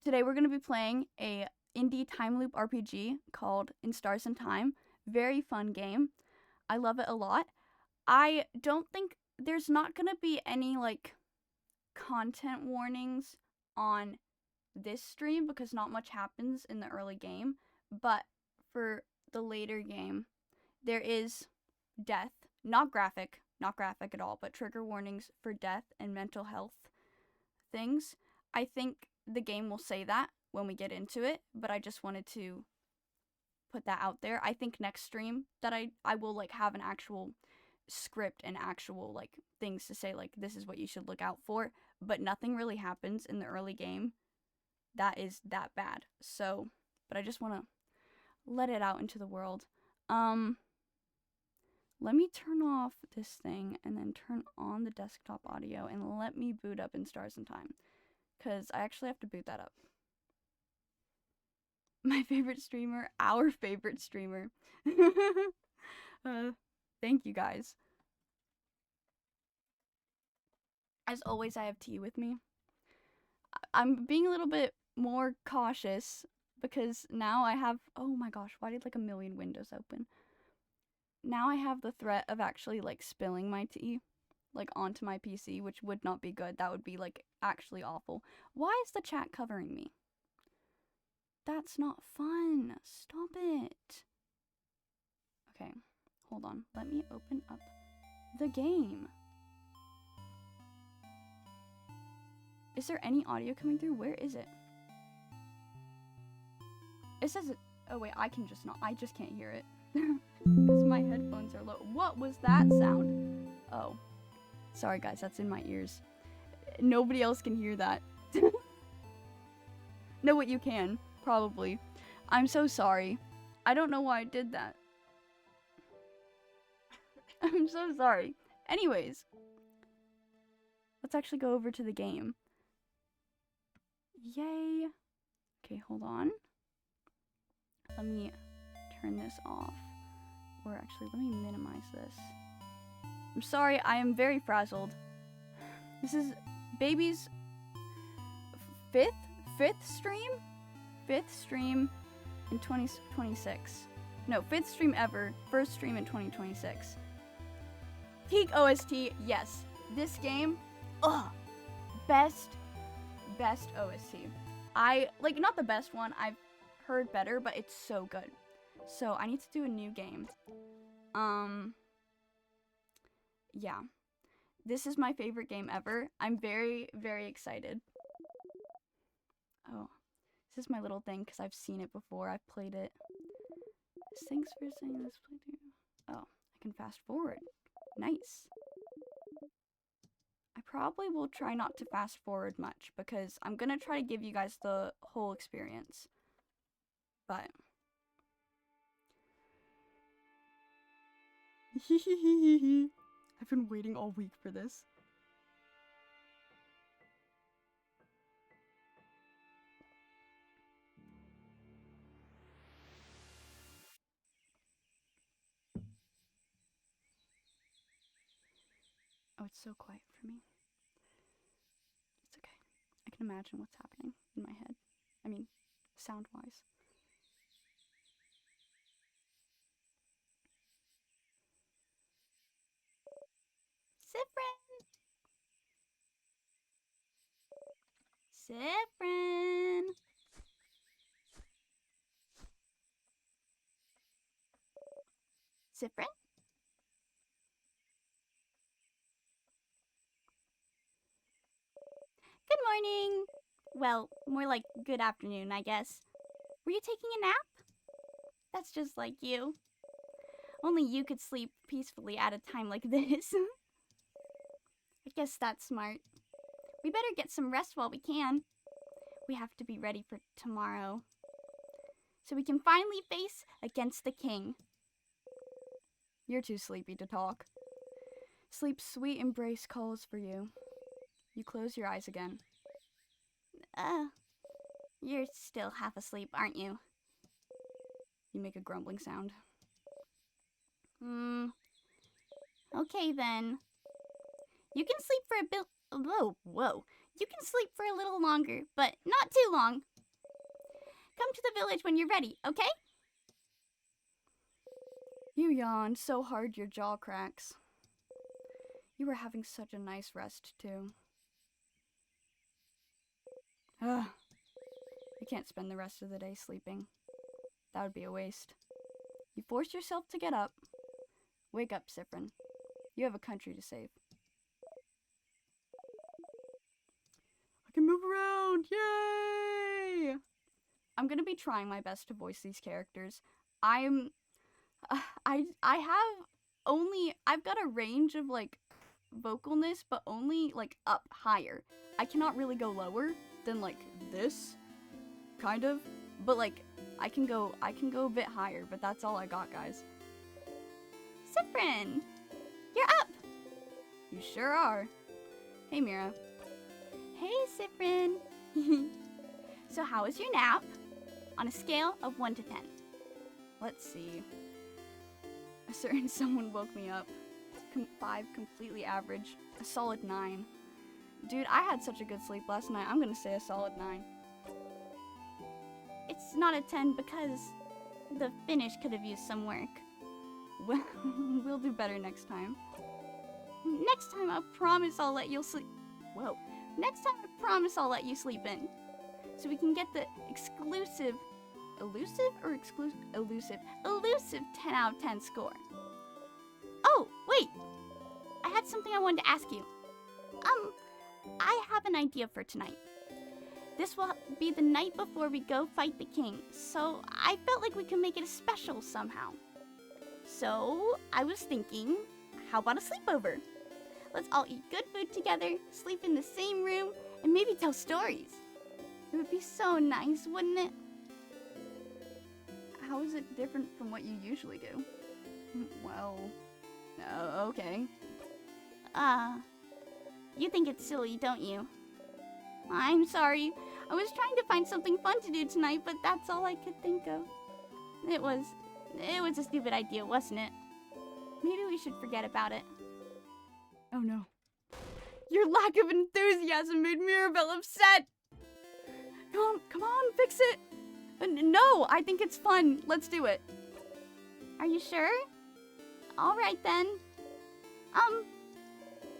today we're going to be playing a indie time loop RPG called In Stars and Time. Very fun game. I love it a lot. I don't think there's not going to be any like content warnings on this stream because not much happens in the early game, but for the later game there is death, not graphic at all, but trigger warnings for death and mental health things. I think the game will say that when we get into it, but I just wanted to put that out there. I think next stream that I will like have an actual script and actual like things to say, like this is what you should look out for, but nothing really happens in the early game that is that bad. So, but I just want to let it out into the world. Let me turn off this thing and then turn on the desktop audio and let me boot up In Stars and Time, because I actually have to boot that up. My favorite streamer, our favorite streamer. Thank you guys. As always, I have tea with me. I'm being a little bit more cautious because now I have, oh my gosh, why did like a million windows open? Now I have the threat of actually like spilling my tea like onto my PC, which would not be good. That would be like actually awful. Why is the chat covering me? That's not fun. Stop it. Okay, hold on. Let me open up the game. Is there any audio coming through? Where is it? It says it. Oh wait, I just can't hear it. Because my headphones are low. What was that sound? Oh. Sorry guys, that's in my ears. Nobody else can hear that. No, what you can. Probably. I'm so sorry. I don't know why I did that. I'm so sorry. Anyways. Let's actually go over to the game. Yay. Okay, hold on. Let me turn this off. Or actually, let me minimize this. I'm sorry, I am very frazzled. This is baby's fifth stream? Fifth stream in 2026. No, fifth stream ever. First stream in 2026. Peak OST, yes. This game, best OST. Like, not the best one, I've heard better, but it's so good. So, I need to do a new game. Yeah. This is my favorite game ever. I'm very, very excited. Oh. This is my little thing, because I've seen it before. I've played it. Thanks for saying this playthrough. Oh, I can fast forward. Nice. I probably will try not to fast forward much, because I'm going to try to give you guys the whole experience. But... I've been waiting all week for this. Oh, it's so quiet for me. It's okay. I can imagine what's happening in my head. I mean, sound-wise. Sifrin! Sifrin? Good morning! Well, more like good afternoon, I guess. Were you taking a nap? That's just like you. Only you could sleep peacefully at a time like this. I guess that's smart. We better get some rest while we can. We have to be ready for tomorrow. So we can finally face against the king. You're too sleepy to talk. Sleep's sweet embrace calls for you. You close your eyes again. You're still half asleep, aren't you? You make a grumbling sound. Okay then. You can sleep for a bit. Whoa. You can sleep for a little longer, but not too long. come to the village when you're ready, okay? You yawn so hard your jaw cracks. You were having such a nice rest, too. Ugh. I can't spend the rest of the day sleeping. That would be a waste. You force yourself to get up. Wake up, Cyprin. You have a country to save. I can move around! Yay! I'm gonna be trying my best to voice these characters. I have only, I've got a range of like vocalness, but only like up higher. I cannot really go lower than like this, kind of, but like I can go a bit higher, but that's all I got, guys. Cyprin, you're up. You sure are. Hey, Mira. Hey, Cyprin. So how was your nap? On a scale of 1 to 10. Let's see. A certain someone woke me up. 5, completely average. A solid 9. Dude, I had such a good sleep last night. I'm gonna say a solid 9. It's not a 10 because the finish could have used some work. Well, we'll do better next time. Next time I promise I'll let you sleep. Whoa. Next time I promise I'll let you sleep in. So we can get the exclusive, elusive 10 out of 10 score. Oh, wait. I had something I wanted to ask you. I have an idea for tonight. This will be the night before we go fight the king, so I felt like we could make it special somehow. So I was thinking, how about a sleepover? Let's all eat good food together, sleep in the same room, and maybe tell stories. It would be so nice, wouldn't it? How is it different from what you usually do? Well, okay. You think it's silly, don't you? I'm sorry. I was trying to find something fun to do tonight, but that's all I could think of. It was a stupid idea, wasn't it? Maybe we should forget about it. Oh no. Your lack of enthusiasm made Mirabelle upset! Come on, fix it! No, I think it's fun. Let's do it. Are you sure? Alright then.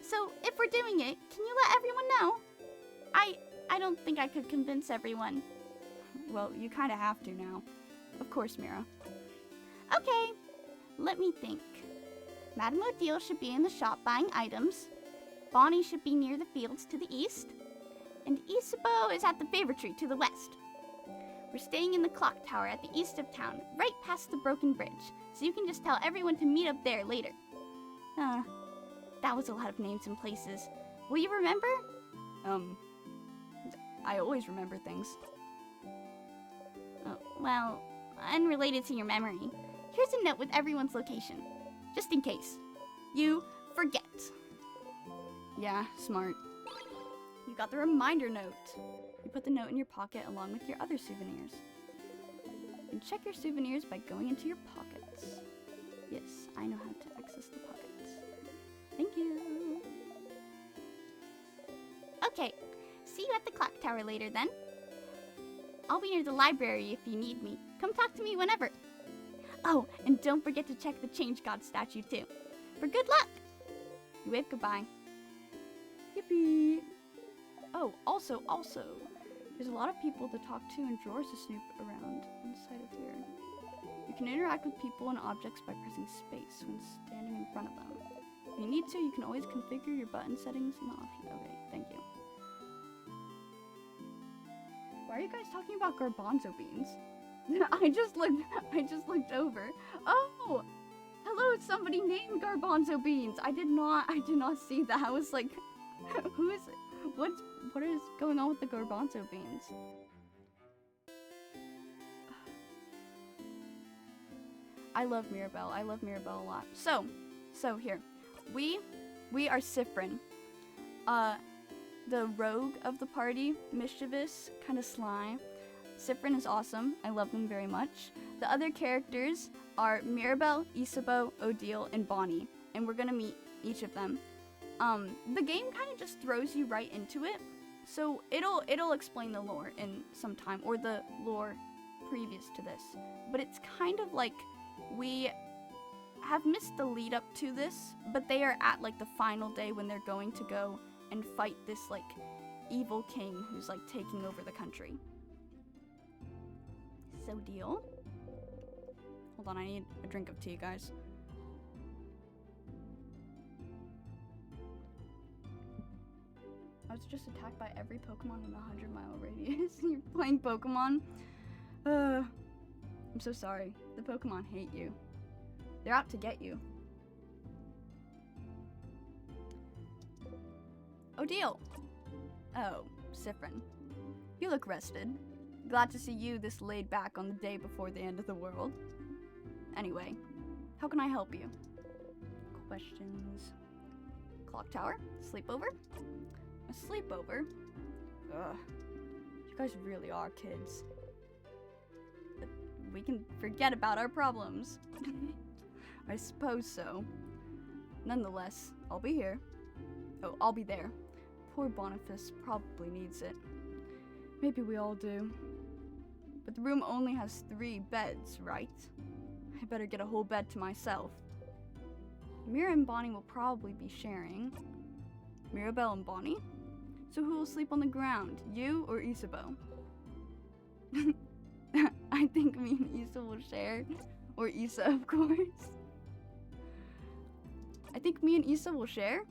So if we're doing it, can you let everyone know? I don't think I could convince everyone. Well, you kinda have to now. Of course, Mira. Okay, let me think. Madame Odile should be in the shop buying items. Bonnie should be near the fields to the east. And Isabeau is at the favor tree to the west. We're staying in the clock tower at the east of town, right past the broken bridge, so you can just tell everyone to meet up there later. That was a lot of names and places. Will you remember? I always remember things. Oh, well, unrelated to your memory, here's a note with everyone's location, just in case you forget. Yeah, smart. You got the reminder note. You put the note in your pocket along with your other souvenirs. You can check your souvenirs by going into your pockets. Yes, I know how to access the pockets. Thank you. Okay, see you at the clock tower later then. I'll be near the library if you need me. Come talk to me whenever. Oh, and don't forget to check the Change God statue too. For good luck! You wave goodbye. Yippee! Oh, also, there's a lot of people to talk to and drawers to snoop around inside of here. You can interact with people and objects by pressing space when standing in front of them. If you need to, you can always configure your button settings in the option. Okay, thank you. Why are you guys talking about garbanzo beans? I just looked over. Oh! Hello, somebody named Garbanzo Beans. I did not see that. I was like, who is it? What is going on with the garbanzo beans? I love Mirabelle. I love Mirabelle a lot. So here. We are Cyprin. The rogue of the party, mischievous, kind of sly. Cyprin is awesome. I love them very much. The other characters are Mirabelle, Isabeau, Odile, and Bonnie, and we're gonna meet each of them. The game kind of just throws you right into it, so it'll explain the lore in some time, or the lore previous to this, but it's kind of like we have missed the lead up to this, but they are at like the final day when they're going to go and fight this like evil king who's like taking over the country. So deal. Hold on, I need a drink of tea, guys. I was just attacked by every Pokemon in a 100-mile radius. You're playing Pokemon? I'm so sorry. The Pokemon hate you. They're out to get you. Odile! Oh, Siffrin. You look rested. Glad to see you this laid back on the day before the end of the world. Anyway, how can I help you? Questions? Clock tower? Sleepover? A sleepover? Ugh. You guys really are kids. But we can forget about our problems. I suppose so. Nonetheless, I'll be here. Oh, I'll be there. Poor Boniface probably needs it. Maybe we all do. But the room only has 3 beds, right? I better get a whole bed to myself. Mira and Bonnie will probably be sharing. Mirabelle and Bonnie? So who will sleep on the ground, you or Isabeau? I think me and Issa will share. Or Issa, of course. I think me and Issa will share?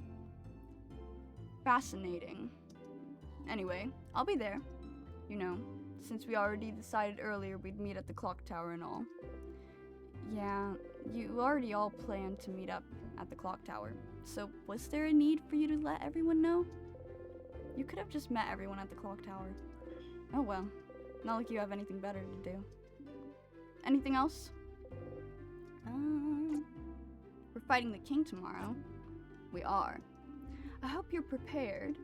Fascinating. Anyway, I'll be there. You know, since we already decided earlier we'd meet at the clock tower and all. Yeah, you already all planned to meet up at the clock tower. So was there a need for you to let everyone know? You could have just met everyone at the clock tower. Oh well, not like you have anything better to do. Anything else? We're fighting the king tomorrow. We are. I hope you're prepared.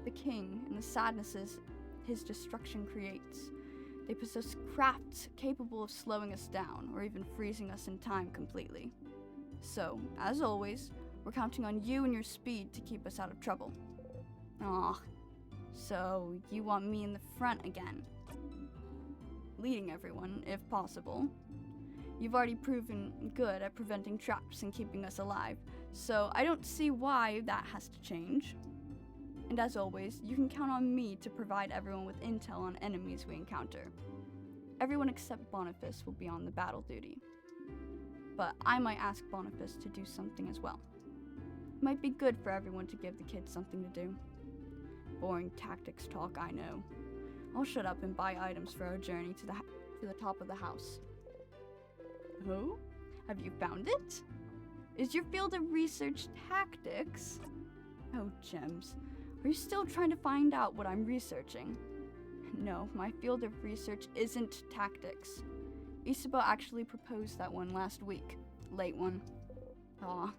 The king and the sadnesses his destruction creates. They possess crafts capable of slowing us down or even freezing us in time completely. So, as always, we're counting on you and your speed to keep us out of trouble. Aw, so you want me in the front again? Leading everyone, if possible. You've already proven good at preventing traps and keeping us alive, so I don't see why that has to change. And as always, you can count on me to provide everyone with intel on enemies we encounter. Everyone except Boniface will be on the battle duty. But I might ask Boniface to do something as well. Might be good for everyone to give the kids something to do. Boring tactics talk, I know. I'll shut up and buy items for our journey to the top of the house. Oh? Have you found it? Is your field of research tactics? Oh, gems. Are you still trying to find out what I'm researching? No, my field of research isn't tactics. Isabeau actually proposed that one last week. Late one. Aw.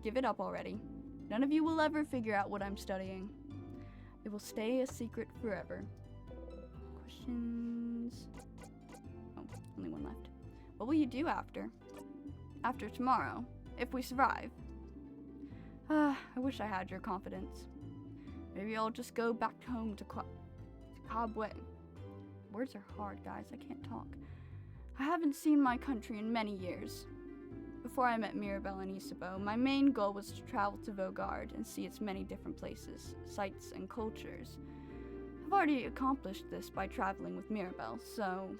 Give it up already. None of you will ever figure out what I'm studying. It will stay a secret forever. Questions? Oh, only one left. What will you do after? After tomorrow, if we survive? I wish I had your confidence. Maybe I'll just go back home to Cobway. Words are hard, guys. I can't talk. I haven't seen my country in many years. Before I met Mirabelle and Isabeau, my main goal was to travel to Vaugarde and see its many different places, sights, and cultures. I've already accomplished this by traveling with Mirabelle, so...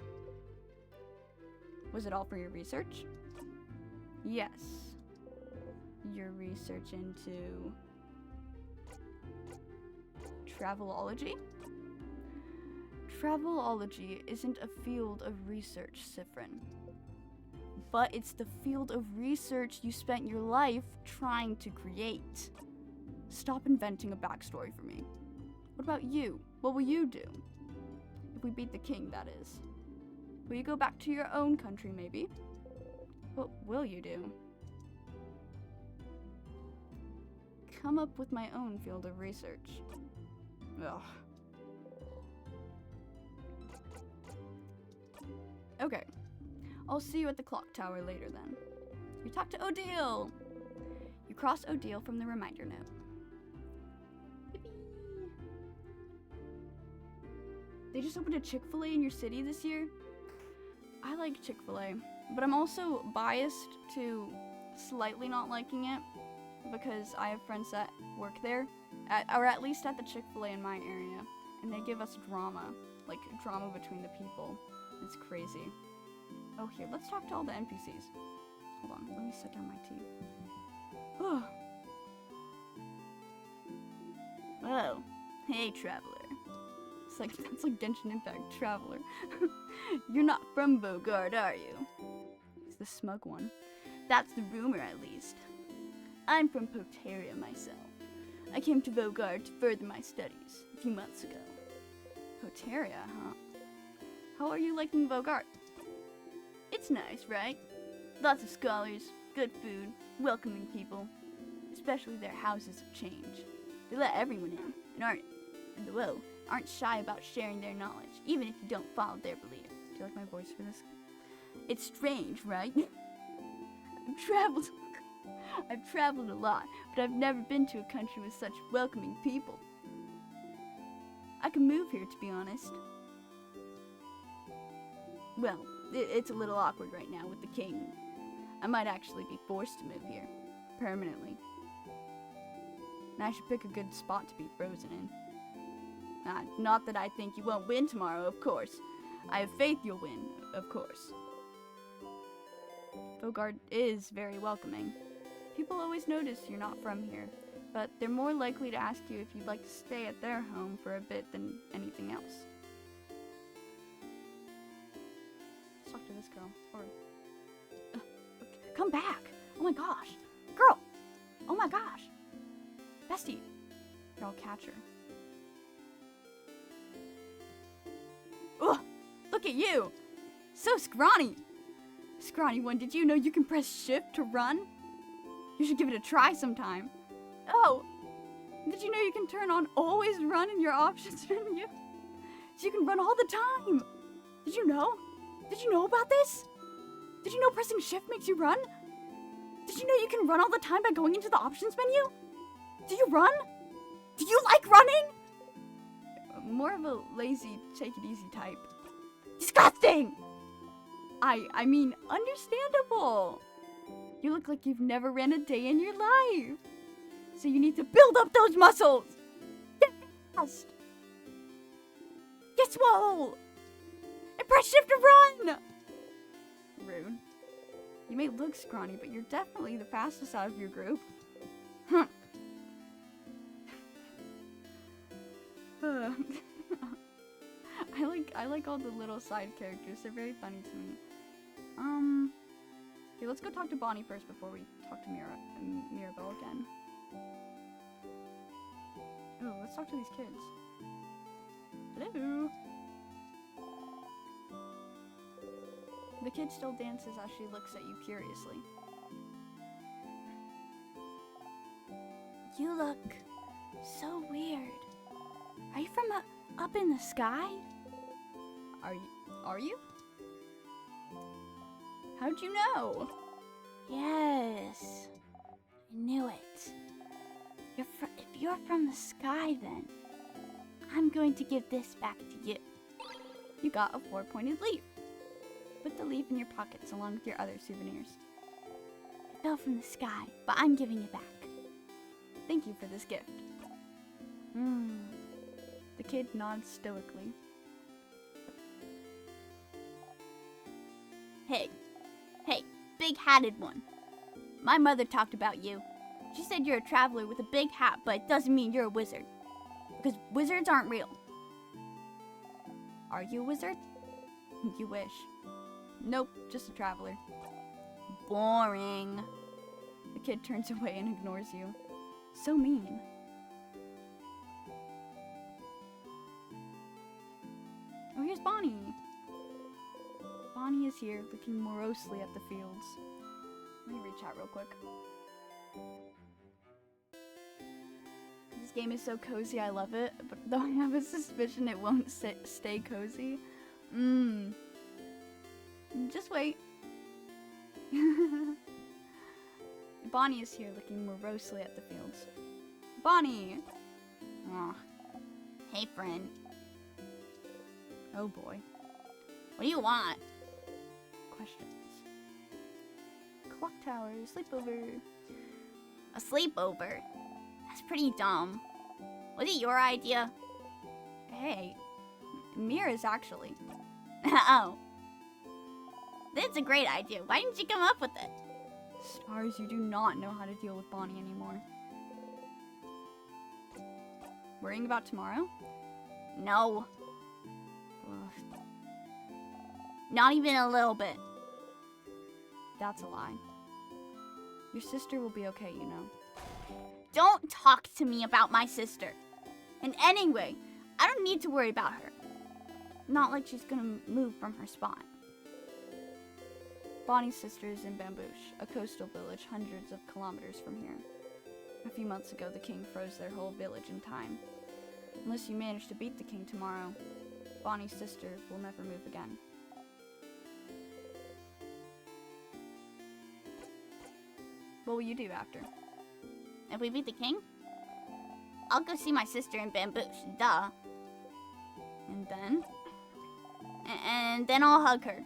Was it all for your research? Yes. Your research into... Travelology? Travelology isn't a field of research, Siffrin. But it's the field of research you spent your life trying to create. Stop inventing a backstory for me. What about you? What will you do? If we beat the king, that is. Will you go back to your own country, maybe? What will you do? Come up with my own field of research. Ugh. Okay. I'll see you at the clock tower later then. You talk to Odile! You cross Odile from the reminder note. Yippee. They just opened a Chick-fil-A in your city this year? I like Chick-fil-A, but I'm also biased to slightly not liking it because I have friends that work there, or at least at the Chick-fil-A in my area, and they give us drama, like drama between the people. It's crazy. Oh, here, let's talk to all the NPCs. Hold on, let me set down my tea. Oh, hey, traveler. That's like Genshin Impact, traveler. You're not from Bogard, are you? He's the smug one. That's the rumor, at least. I'm from Poteria myself. I came to Bogard to further my studies a few months ago. Poteria, huh? How are you liking Bogard? It's nice, right? Lots of scholars, good food, welcoming people. Especially their houses of change. They let everyone in, and aren't shy about sharing their knowledge, even if you don't follow their beliefs. Do you like my voice for this? It's strange, right? I've traveled a lot, but I've never been to a country with such welcoming people. I could move here, to be honest. Well, it's a little awkward right now with the king. I might actually be forced to move here, permanently. And I should pick a good spot to be frozen in. Not that I think you won't win tomorrow, of course. I have faith you'll win, of course. Bogard is very welcoming. People always notice you're not from here, but they're more likely to ask you if you'd like to stay at their home for a bit than anything else. Let's talk to this girl. Or come back! Oh my gosh! Girl! Oh my gosh! Bestie! Here, I'll catch her. Ugh! Look at you! So scrawny! Scrawny one, did you know you can press shift to run? You should give it a try sometime. Oh! Did you know you can turn on always run in your options menu? So you can run all the time! Did you know? Did you know about this? Did you know pressing shift makes you run? Did you know you can run all the time by going into the options menu? Do you run? Do you like running? More of a lazy, take it easy type. Disgusting! I mean, understandable. You look like you've never ran a day in your life. So you need to build up those muscles. Get fast. Get swole. And press shift to run. Rude. You may look scrawny, but you're definitely the fastest out of your group. Huh. I like all the little side characters. They're very funny to me. Okay, let's go talk to Bonnie first before we talk to Mirabelle again. Ooh, let's talk to these kids. Hello. The kid still dances as she looks at you curiously. You look so weird. Are you from up in the sky? Are you? How'd you know? Yes, I knew it. If you're from the sky, then I'm going to give this back to you. You got a 4-pointed leaf. Put the leaf in your pockets along with your other souvenirs. It fell from the sky, but I'm giving it back. Thank you for this gift. The kid nods stoically. Hey, big-hatted one. My mother talked about you. She said you're a traveler with a big hat, but it doesn't mean you're a wizard. Because wizards aren't real. Are you a wizard? You wish. Nope, just a traveler. Boring. The kid turns away and ignores you. So mean. Oh, here's Bonnie. Bonnie is here, looking morosely at the fields. Let me reach out real quick. This game is so cozy, I love it, but though I have a suspicion it won't stay cozy. Just wait. Bonnie is here, looking morosely at the fields. Bonnie! Aw. Hey, friend. Oh boy. What do you want? Questions. Clock tower, sleepover. A sleepover? That's pretty dumb. Was it your idea? Hey, Mira's actually. Oh. That's a great idea. Why didn't you come up with it? Stars, you do not know how to deal with Bonnie anymore. Worrying about tomorrow? No. Ugh, Not even a little bit. that's a lie. Your sister will be okay, you know. Don't talk to me about my sister. And anyway, I don't need to worry about her. Not like she's gonna move from her spot. Bonnie's sister is in Bambouche, a coastal village hundreds of kilometers from here. A few months ago, the king froze their whole village in time. Unless you manage to beat the king tomorrow, Bonnie's sister will never move again. What will you do after? If we beat the king, I'll go see my sister in Bambouche. Duh. And then? And then I'll hug her.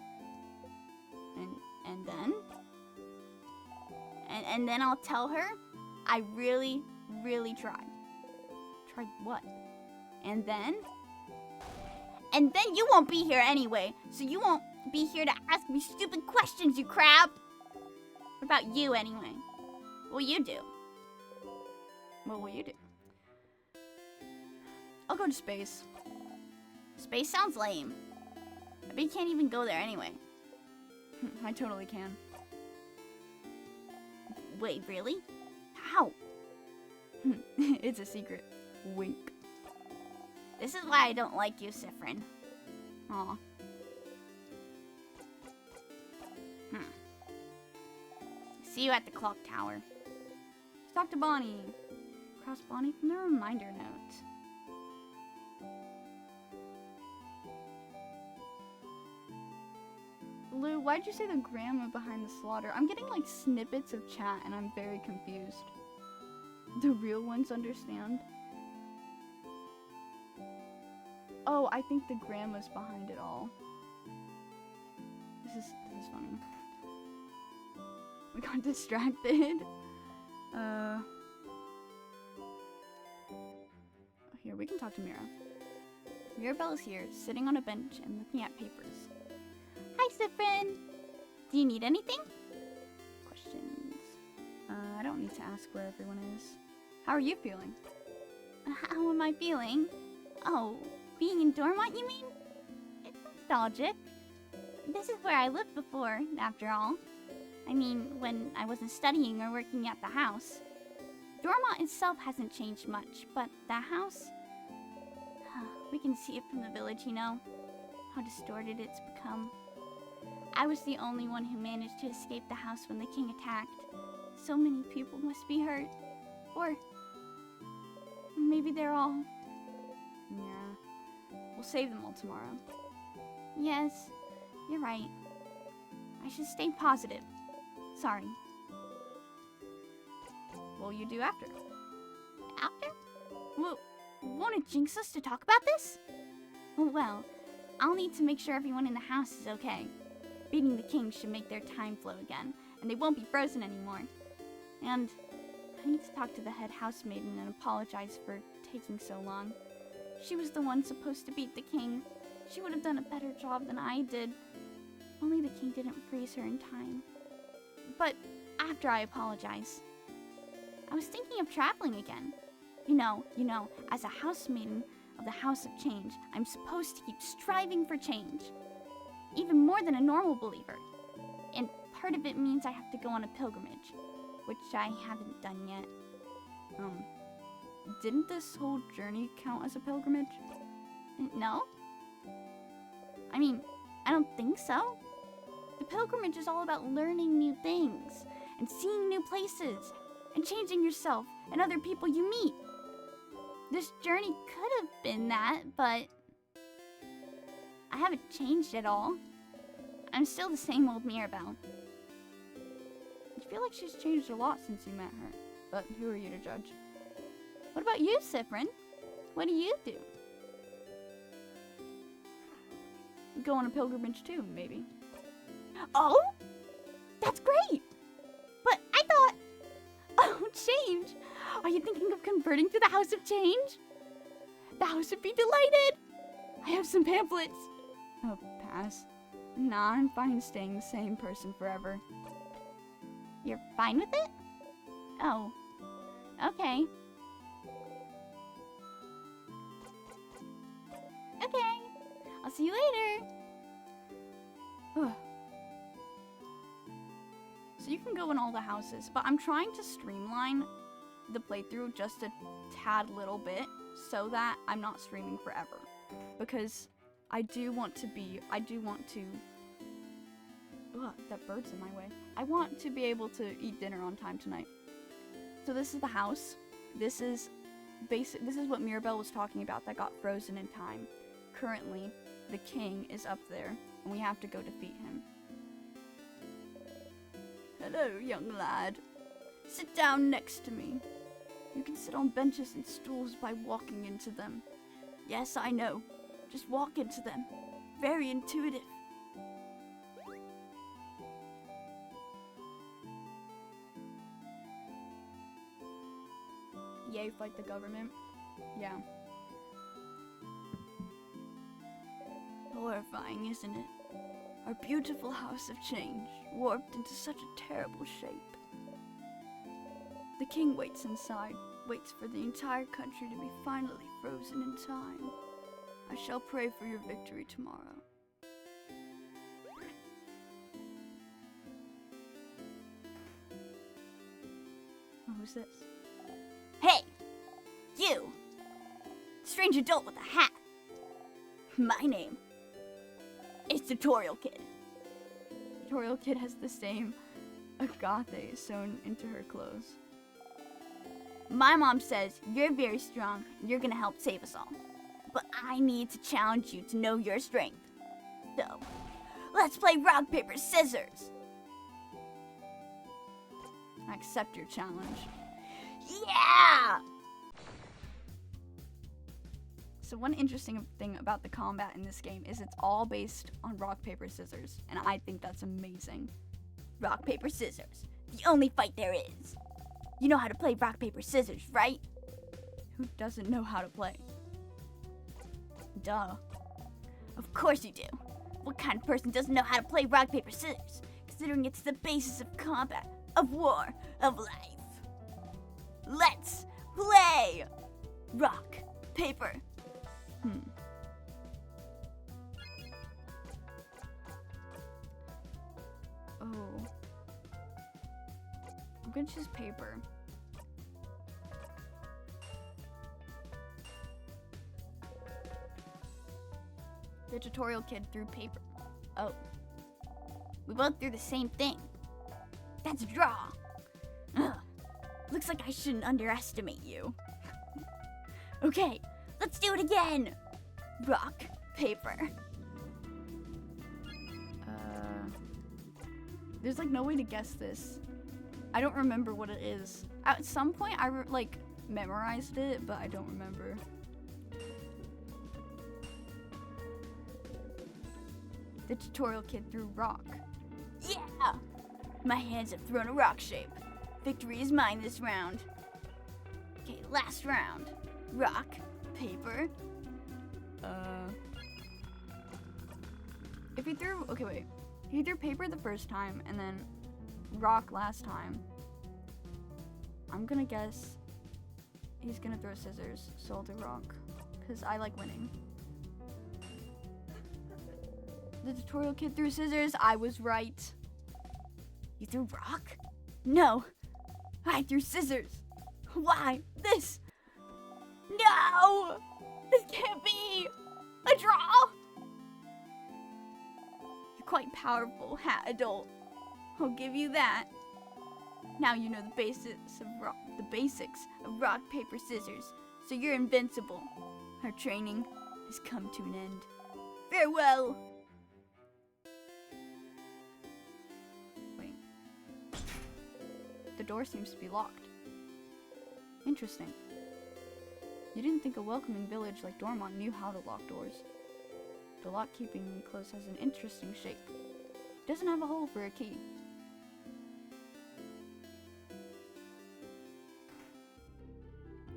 And then? And then I'll tell her I really, really tried. Tried what? And then? And then you won't be here anyway, so you won't be here to ask me stupid questions, you crab. What about you anyway? What will you do? What will you do? I'll go to space. Space sounds lame. I bet you can't even go there anyway. I totally can. Wait, really? How? It's a secret. Wink. This is why I don't like you, Sifrin. Aw. See you at the clock tower. Let's talk to Bonnie. Cross Bonnie from the reminder note. Lou, why'd you say the grandma behind the slaughter? I'm getting like snippets of chat and I'm very confused. The real ones understand. Oh, I think the grandma's behind it all. This is funny. We got distracted. Here, we can talk to Mira. Mirabelle's here, sitting on a bench and looking at papers. Hi, Sifrin. Do you need anything? Questions. I don't need to ask where everyone is. How are you feeling? How am I feeling? Oh, being in Dormont, you mean? It's nostalgic. This is where I lived before, after all. I mean, when I wasn't studying or working at the house. Dormont itself hasn't changed much, but the house... we can see it from the village, you know? How distorted it's become. I was the only one who managed to escape the house when the king attacked. So many people must be hurt. Or maybe they're all... Yeah. We'll save them all tomorrow. Yes, you're right. I should stay positive. Sorry. What will you do after? After? Well, won't it jinx us to talk about this? Well, I'll need to make sure everyone in the house is okay. Beating the king should make their time flow again, and they won't be frozen anymore. And I need to talk to the head housemaiden and apologize for taking so long. She was the one supposed to beat the king. She would have done a better job than I did. Only the king didn't freeze her in time. But after I apologize, I was thinking of traveling again. You know, as a housemaiden of the House of Change, I'm supposed to keep striving for change. Even more than a normal believer. And part of it means I have to go on a pilgrimage, which I haven't done yet. Didn't this whole journey count as a pilgrimage? No? I mean, I don't think so. The pilgrimage is all about learning new things, and seeing new places, and changing yourself and other people you meet. This journey could have been that, but I haven't changed at all. I'm still the same old Mirabelle. I feel like she's changed a lot since you met her, but who are you to judge? What about you, Sifrin? What do you do? could go on a pilgrimage too, maybe. Oh? That's great! But I thought... Oh, change! Are you thinking of converting to the House of Change? The house would be delighted! I have some pamphlets. Oh, pass. Nah, I'm fine staying the same person forever. You're fine with it? Oh. Okay. Okay. I'll see you later. So you can go in all the houses, but I'm trying to streamline the playthrough just a tad little bit so that I'm not streaming forever. Because I do want to... Ugh, that bird's in my way. I want to be able to eat dinner on time tonight. So this is the house. This is what Mirabelle was talking about that got frozen in time. Currently, the king is up there, and we have to go defeat him. Hello, young lad. Sit down next to me. You can sit on benches and stools by walking into them. Yes, I know. Just walk into them. Very intuitive. Yay, fight the government. Yeah. Horrifying, isn't it? Our beautiful house of change, warped into such a terrible shape. The king waits inside, waits for the entire country to be finally frozen in time. I shall pray for your victory tomorrow. Oh, who's this? Hey! You! Strange adult with a hat. My name is Tutorial Kid. Tutorial Kid has the same agate sewn into her clothes. My mom says you're very strong and you're gonna help save us all. But I need to challenge you to know your strength. So, let's play rock, paper, scissors. I accept your challenge. Yeah! So one interesting thing about the combat in this game is it's all based on rock, paper, scissors, and I think that's amazing. Rock, paper, scissors. The only fight there is. You know how to play rock, paper, scissors, right? Who doesn't know how to play? Duh. Of course you do. What kind of person doesn't know how to play rock, paper, scissors? Considering it's the basis of combat, of war, of life. Let's play! Rock, paper. Oh. I'm gonna choose paper. The Tutorial Kid threw paper. Oh. We both threw the same thing. That's a draw. Ugh. Looks like I shouldn't underestimate you. Okay, let's do it again. Rock, paper. There's like no way to guess this. I don't remember what it is. At some point I memorized it, but I don't remember. The Tutorial Kid threw rock. Yeah! My hands have thrown a rock shape. Victory is mine this round. Okay, last round. Rock, paper. If he threw, okay wait. He threw paper the first time and then rock last time. I'm gonna guess he's gonna throw scissors, so I'll do rock. Cause I like winning. The Tutorial Kid threw scissors, I was right. You threw rock? No, I threw scissors. Why? This? No! This can't be! A draw! You're quite powerful, Hat Adult. I'll give you that. Now you know the basics of rock, paper, scissors, so you're invincible. Our training has come to an end. Farewell! Wait. The door seems to be locked. Interesting. You didn't think a welcoming village like Dormont knew how to lock doors. The lock keeping me closed has an interesting shape. It doesn't have a hole for a key.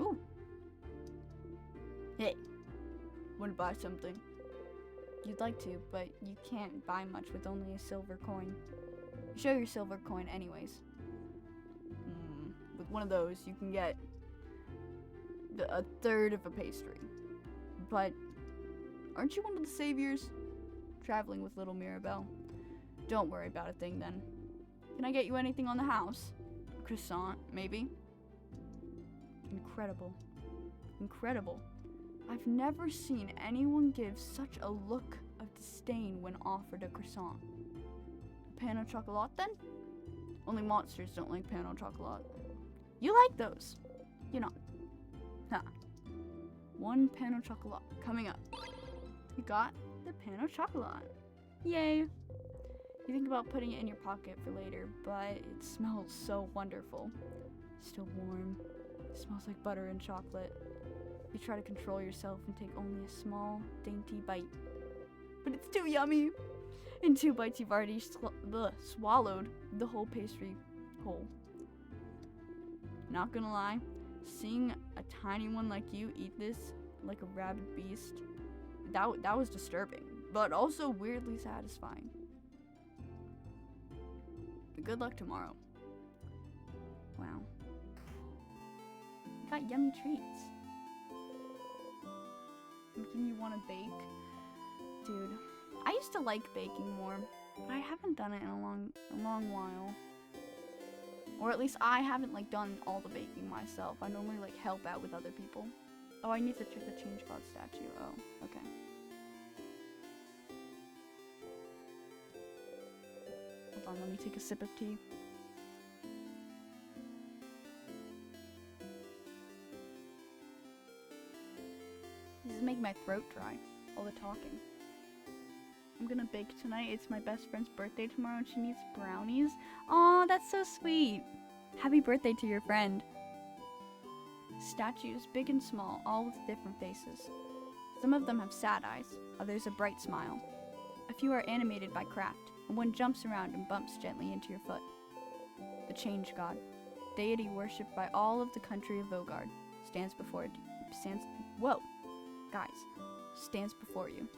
Ooh. Hey, wanna buy something? You'd like to, but you can't buy much with only a silver coin. You show your silver coin anyways. With one of those, you can get a third of a pastry. But aren't you one of the saviors? Traveling with little Mirabelle. Don't worry about a thing then. Can I get you anything on the house? A croissant, maybe? Incredible. Incredible. I've never seen anyone give such a look of disdain when offered a croissant. Pain au chocolat then? Only monsters don't like pain au chocolat. You like those. You know. Huh. One pain au chocolat coming up. You got the pain au chocolat. Yay. You think about putting it in your pocket for later, but it smells so wonderful. Still warm. It smells like butter and chocolate. You try to control yourself and take only a small, dainty bite. But it's too yummy! In 2 bites, you've already swallowed the whole pastry whole. Not gonna lie, seeing a tiny one like you eat this like a rabid beast, that was disturbing, but also weirdly satisfying. But good luck tomorrow. Wow. You got yummy treats. Making you want to bake? Dude, I used to like baking more, but I haven't done it in a long while. Or at least I haven't done all the baking myself. I normally help out with other people. Oh, I need to check the Change God statue. Oh, okay. Hold on, let me take a sip of tea. This is making my throat dry, all the talking. I'm gonna bake tonight. It's my best friend's birthday tomorrow and she needs brownies. Aw, that's so sweet. Happy birthday to your friend. Statues, big and small, all with different faces. Some of them have sad eyes, others a bright smile. A few are animated by craft, and one jumps around and bumps gently into your foot. The Change God, deity worshipped by all of the country of Vogard, stands before you.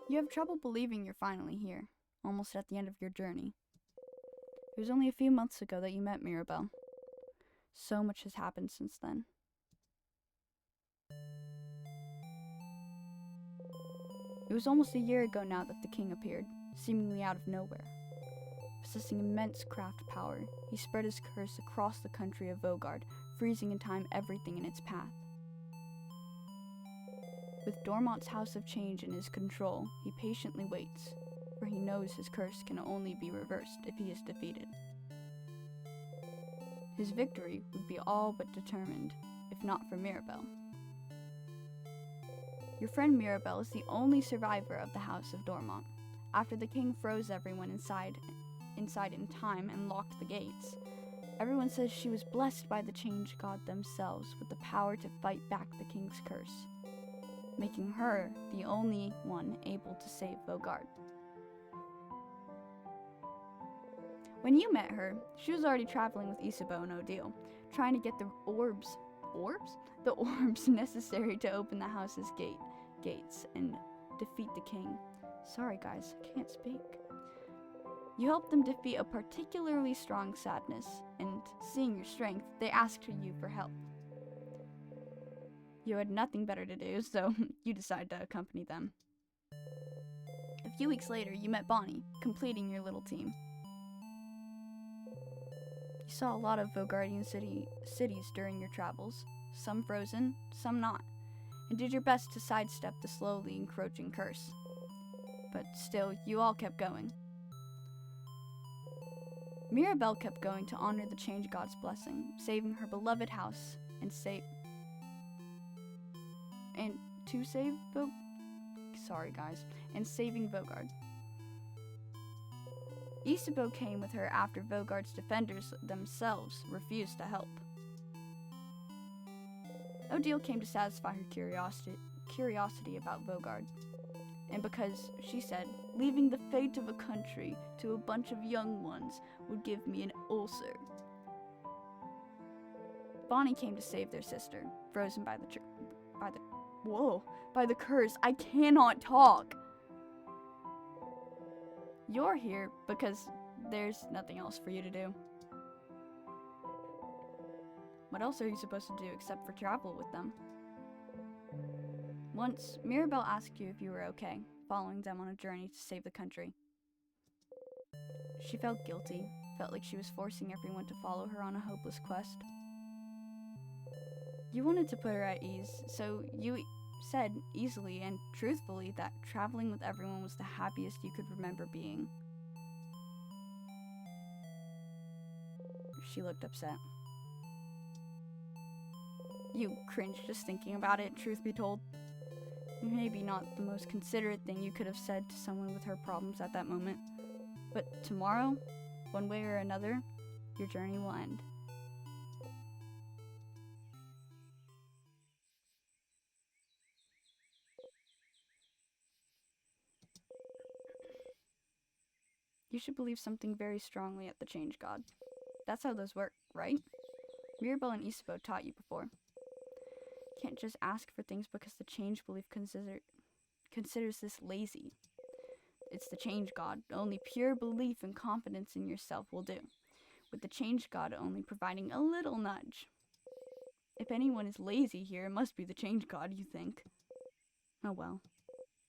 You have trouble believing you're finally here, almost at the end of your journey. It was only a few months ago that you met Mirabelle. So much has happened since then. It was almost a year ago now that the king appeared, seemingly out of nowhere. Possessing immense craft power, he spread his curse across the country of Vogard, freezing in time everything in its path. With Dormont's House of Change in his control, he patiently waits, for he knows his curse can only be reversed if he is defeated. His victory would be all but determined, if not for Mirabelle. Your friend Mirabelle is the only survivor of the House of Dormont. After the king froze everyone inside in time and locked the gates, everyone says she was blessed by the Change God themselves with the power to fight back the king's curse, making her the only one able to save Vogard. When you met her, she was already traveling with Isabeau and Odile, trying to get the orbs necessary to open the house's gates and defeat the king. Sorry guys, I can't speak. You helped them defeat a particularly strong sadness, and seeing your strength, they asked you for help. You had nothing better to do, so you decided to accompany them. A few weeks later, you met Bonnie, completing your little team. You saw a lot of Vogardian cities during your travels, some frozen, some not, and did your best to sidestep the slowly encroaching curse. But still, you all kept going. Mirabelle kept going to honor the Change God's blessing, saving her beloved house and saving Vogard. Isabeau came with her after Vogard's defenders themselves refused to help. Odile came to satisfy her curiosity about Vogard. And because, she said, leaving the fate of a country to a bunch of young ones would give me an ulcer. Bonnie came to save their sister, frozen by the curse. I cannot talk. You're here because there's nothing else for you to do. What else are you supposed to do except for travel with them? Once, Mirabelle asked you if you were okay, following them on a journey to save the country. She felt guilty, felt like she was forcing everyone to follow her on a hopeless quest. You wanted to put her at ease, so you said easily and truthfully that traveling with everyone was the happiest you could remember being. She looked upset. You cringed just thinking about it, truth be told. Maybe not the most considerate thing you could have said to someone with her problems at that moment. But tomorrow, one way or another, your journey will end. You should believe something very strongly at the Change God. That's how those work, right? Mirabelle and Isabeau taught you before. Can't just ask for things because the Change belief considers this lazy. It's the Change God. Only pure belief and confidence in yourself will do, with the Change God only providing a little nudge. If anyone is lazy here, it must be the Change God, you think. Oh well.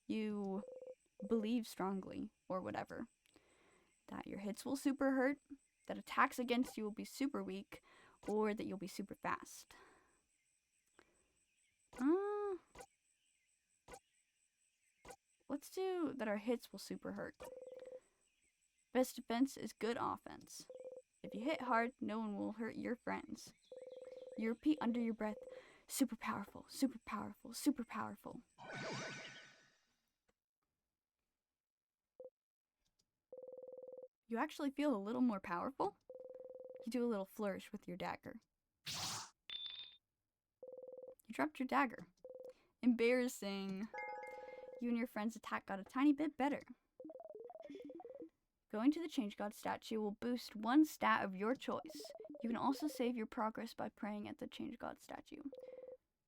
You believe strongly, or whatever. That your hits will super hurt, that attacks against you will be super weak, or that you'll be super fast. Let's do that our hits will super hurt. Best defense is good offense. If you hit hard, no one will hurt your friends. You repeat under your breath, super powerful, super powerful, super powerful. You actually feel a little more powerful? You do a little flourish with your dagger. You dropped your dagger. Embarrassing. You and your friend's attack got a tiny bit better. Going to the Change God statue will boost one stat of your choice. You can also save your progress by praying at the Change God statue.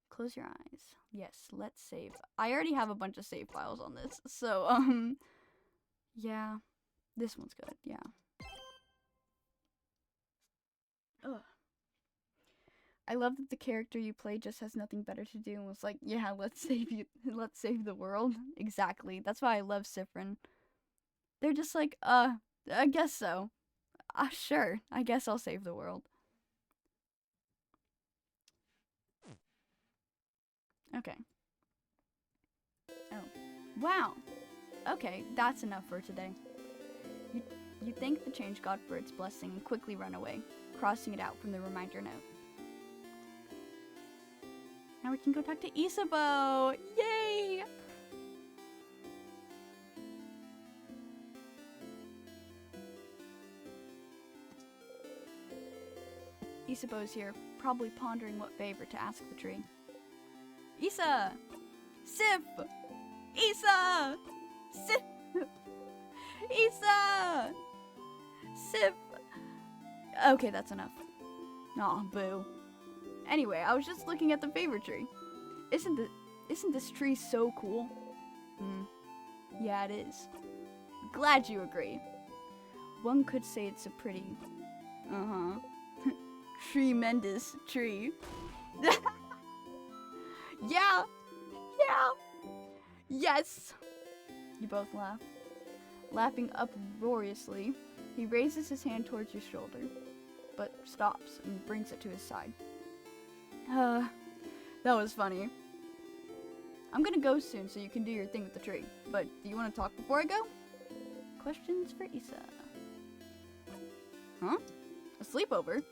Close your eyes. Yes, let's save. I already have a bunch of save files on this, so, yeah. This one's good, yeah. Ugh. I love that the character you play just has nothing better to do and was like, yeah, let's save the world. Exactly. That's why I love Siffrin. They're just like, I guess so. Sure, I guess I'll save the world. Okay. Oh. Wow. Okay, that's enough for today. You thank the Change God for its blessing and quickly run away, crossing it out from the reminder note. Now we can go talk to Isabeau! Yay! Isabeau's here, probably pondering what favor to ask the tree. Isa! Sif! Isa! Sif! Isa! Sif! Okay, that's enough. Aw, boo. Anyway, I was just looking at the favor tree. Isn't this tree so cool? Yeah, it is. Glad you agree. One could say it's a pretty, tremendous tree. Yeah! Yes! You both laugh. Laughing uproariously, he raises his hand towards your shoulder, but stops and brings it to his side. That was funny. I'm gonna go soon so you can do your thing with the tree, but do you want to talk before I go? Questions for Isa. Huh? A sleepover?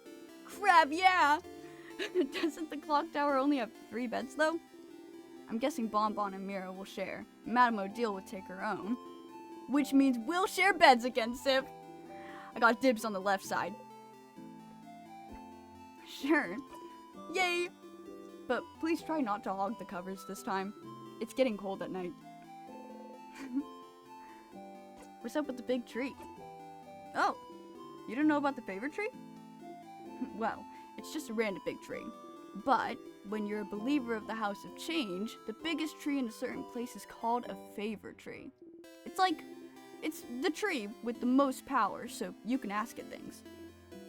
Crap, yeah! Doesn't the clock tower only have 3 beds, though? I'm guessing Bonbon and Mira will share. Madame Odile would take her own. Which means we'll share beds again, Sif! I got dibs on the left side. Sure. Yay! But please try not to hog the covers this time. It's getting cold at night. What's up with the big tree? Oh, you don't know about the favorite tree? Well, it's just a random big tree. But when you're a believer of the House of Change, the biggest tree in a certain place is called a favor tree. It's the tree with the most power, so you can ask it things.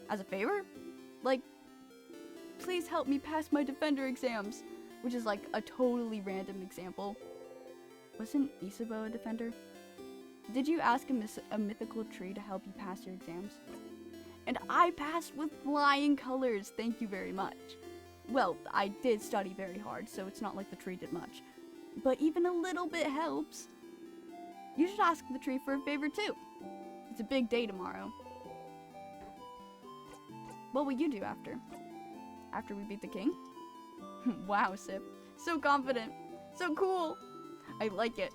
As a favor? Like, please help me pass my Defender exams, which is like a totally random example. Wasn't Isabeau a Defender? Did you ask a mythical tree to help you pass your exams? And I passed with flying colors, thank you very much. Well, I did study very hard, so it's not like the tree did much. But even a little bit helps. You should ask the tree for a favor too. It's a big day tomorrow. What will you do after? After we beat the king? Wow, Sip. So confident. So cool. I like it.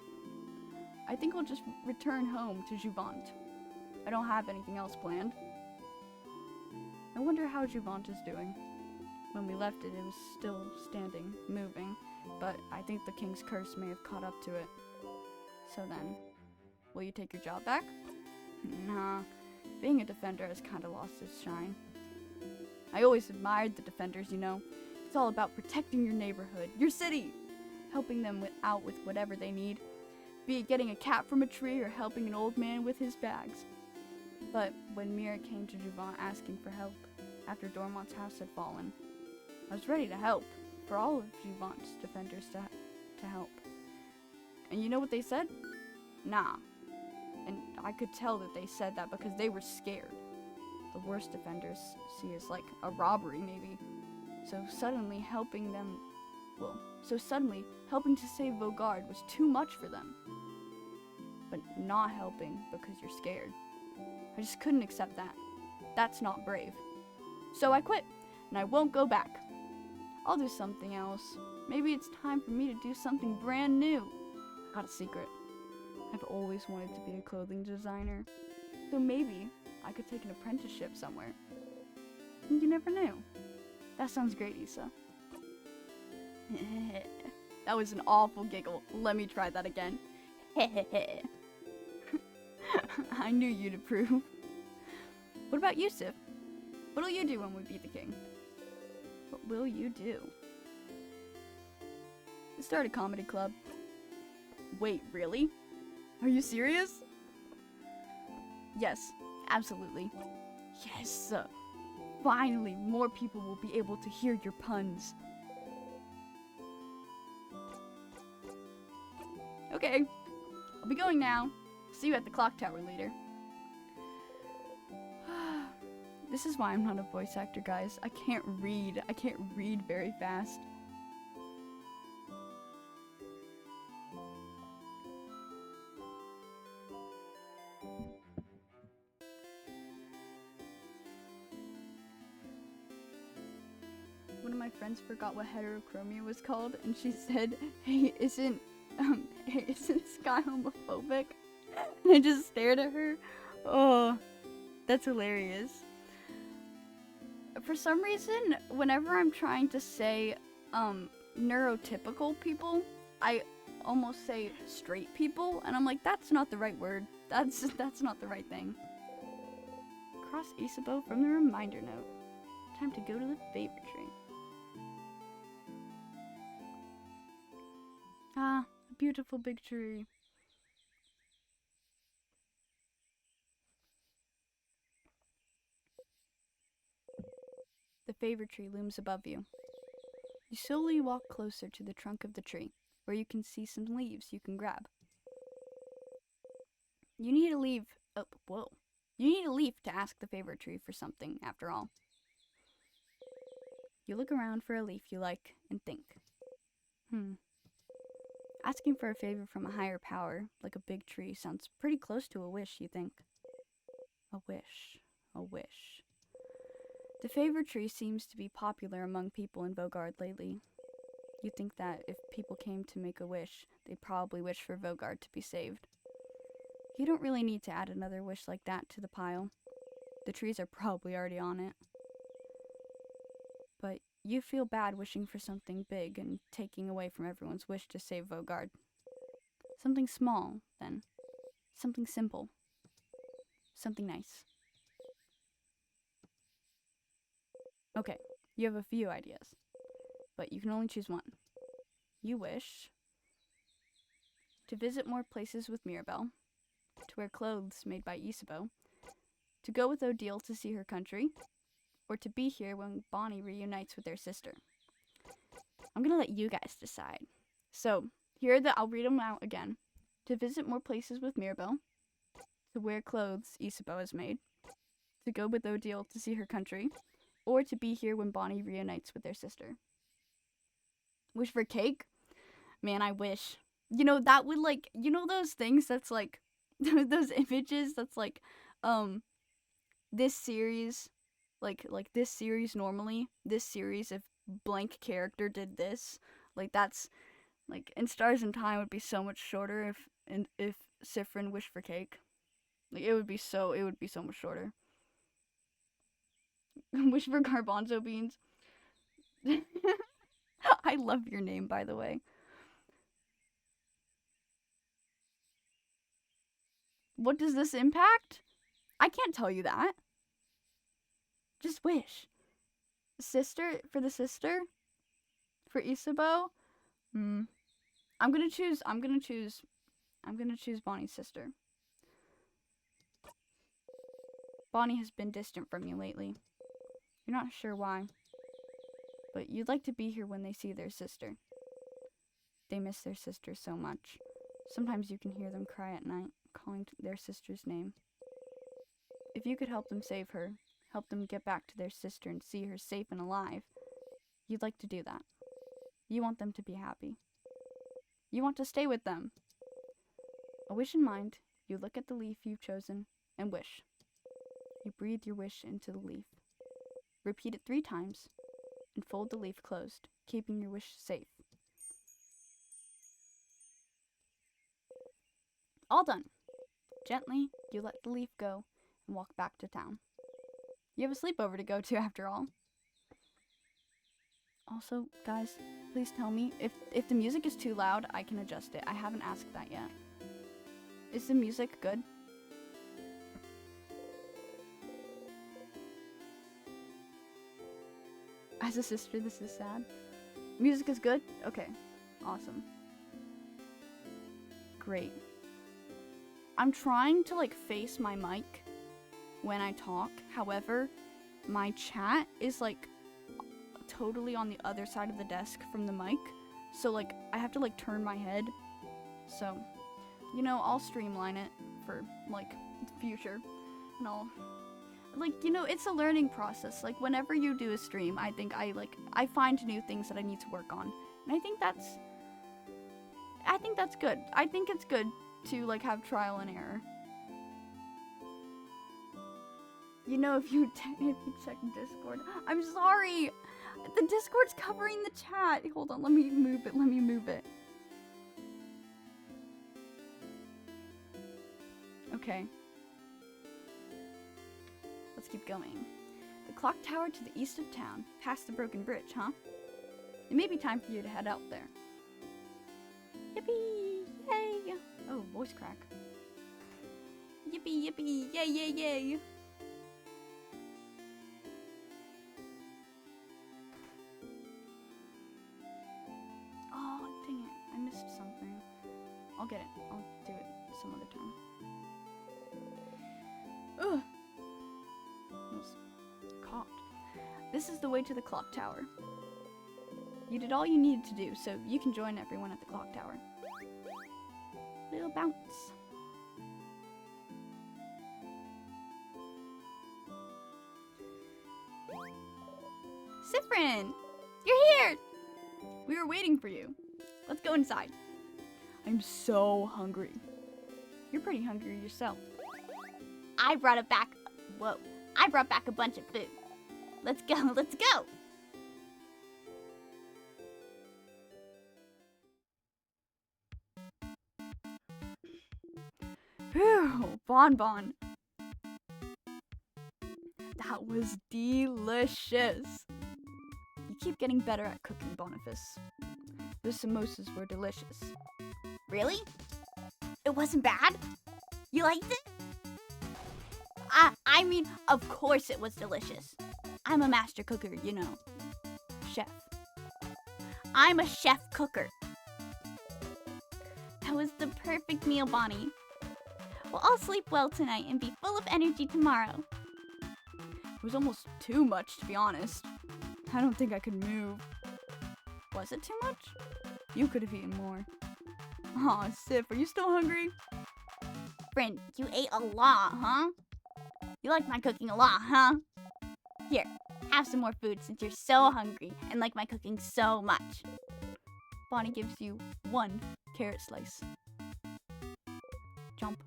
I think I'll just return home to Juvent. I don't have anything else planned. I wonder how Juvent is doing. When we left it, it was still standing, moving, but I think the king's curse may have caught up to it. So then, will you take your job back? Nah, being a defender has kinda lost its shine. I always admired the defenders, you know. It's all about protecting your neighborhood, your city, helping them out with whatever they need, be it getting a cat from a tree or helping an old man with his bags. But when Mira came to Juvent asking for help, after Dormont's house had fallen, I was ready to help, for all of Juvent's defenders to help. And you know what they said? Nah. And I could tell that they said that because they were scared. The worst defenders see as like a robbery, maybe. So suddenly helping to save Vaugarde was too much for them. But not helping because you're scared. I just couldn't accept that. That's not brave. So I quit, and I won't go back. I'll do something else. Maybe it's time for me to do something brand new. I got a secret. I've always wanted to be a clothing designer. So maybe I could take an apprenticeship somewhere. You never knew. That sounds great, Issa. That was an awful giggle. Let me try that again. I knew you'd approve. What about you, Sif? What'll you do when we beat the king? What will you do? Start a comedy club. Wait, really? Are you serious? Yes, absolutely. Yes! Finally, more people will be able to hear your puns. Okay, I'll be going now. See you at the clock tower later. This is why I'm not a voice actor, guys. I can't read. I can't read very fast. One of my friends forgot what heterochromia was called, and she said, hey, isn't Sky homophobic? And I just stared at her. Oh, that's hilarious. For some reason, whenever I'm trying to say neurotypical people, I almost say straight people, and I'm like, that's not the right word. That's not the right thing. Cross Isabeau from the reminder note. Time to go to the favorite tree. Ah, a beautiful big tree. The favorite tree looms above you. You slowly walk closer to the trunk of the tree, where you can see some leaves you can grab. You need a leaf. Oh, whoa. You need a leaf to ask the favorite tree for something, after all. You look around for a leaf you like and think. Asking for a favor from a higher power, like a big tree, sounds pretty close to a wish, you think. A wish. A wish. The favor tree seems to be popular among people in Vaugarde lately. You think that if people came to make a wish, they'd probably wish for Vaugarde to be saved. You don't really need to add another wish like that to the pile. The trees are probably already on it. But you feel bad wishing for something big and taking away from everyone's wish to save Vogard. Something small, then. Something simple. Something nice. Okay, you have a few ideas, but you can only choose one. You wish to visit more places with Mirabelle, to wear clothes made by Isabeau, to go with Odile to see her country, or to be here when Bonnie reunites with their sister. I'm gonna let you guys decide. So, I'll read them out again. To visit more places with Mirabelle, to wear clothes Isabeau has made, to go with Odile to see her country, or to be here when Bonnie reunites with their sister. Wish for cake? Man, I wish. You know, that would like, you know those things that's like, those images that's like, this series, like this series normally, this series if blank character did this, like that's, like, in Stars and Time would be so much shorter if Siffrin wished for cake. Like, it would be so much shorter. Wish for garbanzo beans. I love your name, by the way. What does this impact? I can't tell you that. Just wish. Sister, for the sister? For Isabeau? I'm gonna choose Bonnie's sister. Bonnie has been distant from you lately. You're not sure why, but you'd like to be here when they see their sister. They miss their sister so much. Sometimes you can hear them cry at night, calling their sister's name. If you could help them save her, help them get back to their sister and see her safe and alive, you'd like to do that. You want them to be happy. You want to stay with them. A wish in mind, you look at the leaf you've chosen and wish. You breathe your wish into the leaf. Repeat it 3 times and fold the leaf closed, keeping your wish safe. All done. Gently, you let the leaf go and walk back to town. You have a sleepover to go to after all. Also, guys, please tell me if the music is too loud, I can adjust it. I haven't asked that yet. Is the music good? As a sister, this is sad. Music is good? Okay. Awesome. Great. I'm trying to like face my mic when I talk. However, my chat is like totally on the other side of the desk from the mic. So like I have to like turn my head. So, you know, I'll streamline it for like the future. And I'll like, you know, it's a learning process. Like whenever you do a stream, I think I find new things that I need to work on. And I think that's good. I think it's good to like have trial and error. You know, if you check Discord. I'm sorry. The Discord's covering the chat. Hold on, let me move it. Okay. Let's keep going. The clock tower to the east of town, past the broken bridge, huh? It may be time for you to head out there. Yippee! Yay! Oh, voice crack. Yippee, yippee, yay, yay, yay! Oh, dang it. I missed something. I'll get it. I'll do it some other time. Ugh! Coughed. This is the way to the clock tower. You did all you needed to do, so you can join everyone at the clock tower. Little bounce. Siffrin! You're here! We were waiting for you. Let's go inside. I'm so hungry. You're pretty hungry yourself. I brought back a bunch of food. Let's go, let's go! Phew, bonbon. That was delicious. You keep getting better at cooking, Boniface. The samosas were delicious. Really? It wasn't bad? You liked it? I mean, of course it was delicious. I'm a master cooker, you know. Chef. I'm a chef cooker. That was the perfect meal, Bonnie. Well, I'll sleep well tonight and be full of energy tomorrow. It was almost too much, to be honest. I don't think I could move. Was it too much? You could have eaten more. Aw, Sif, are you still hungry? Friend, you ate a lot, huh? You like my cooking a lot, huh? Here, have some more food since you're so hungry and like my cooking so much. Bonnie gives you 1 carrot slice. Jump.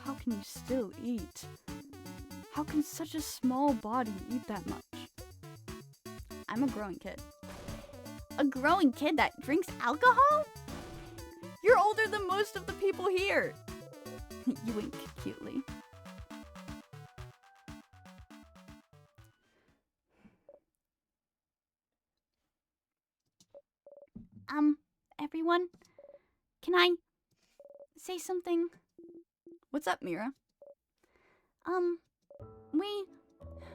How can you still eat? How can such a small body eat that much? I'm a growing kid. A growing kid that drinks alcohol? You're older than most of the people here. You wink cutely. Everyone, can I say something? What's up, Mira?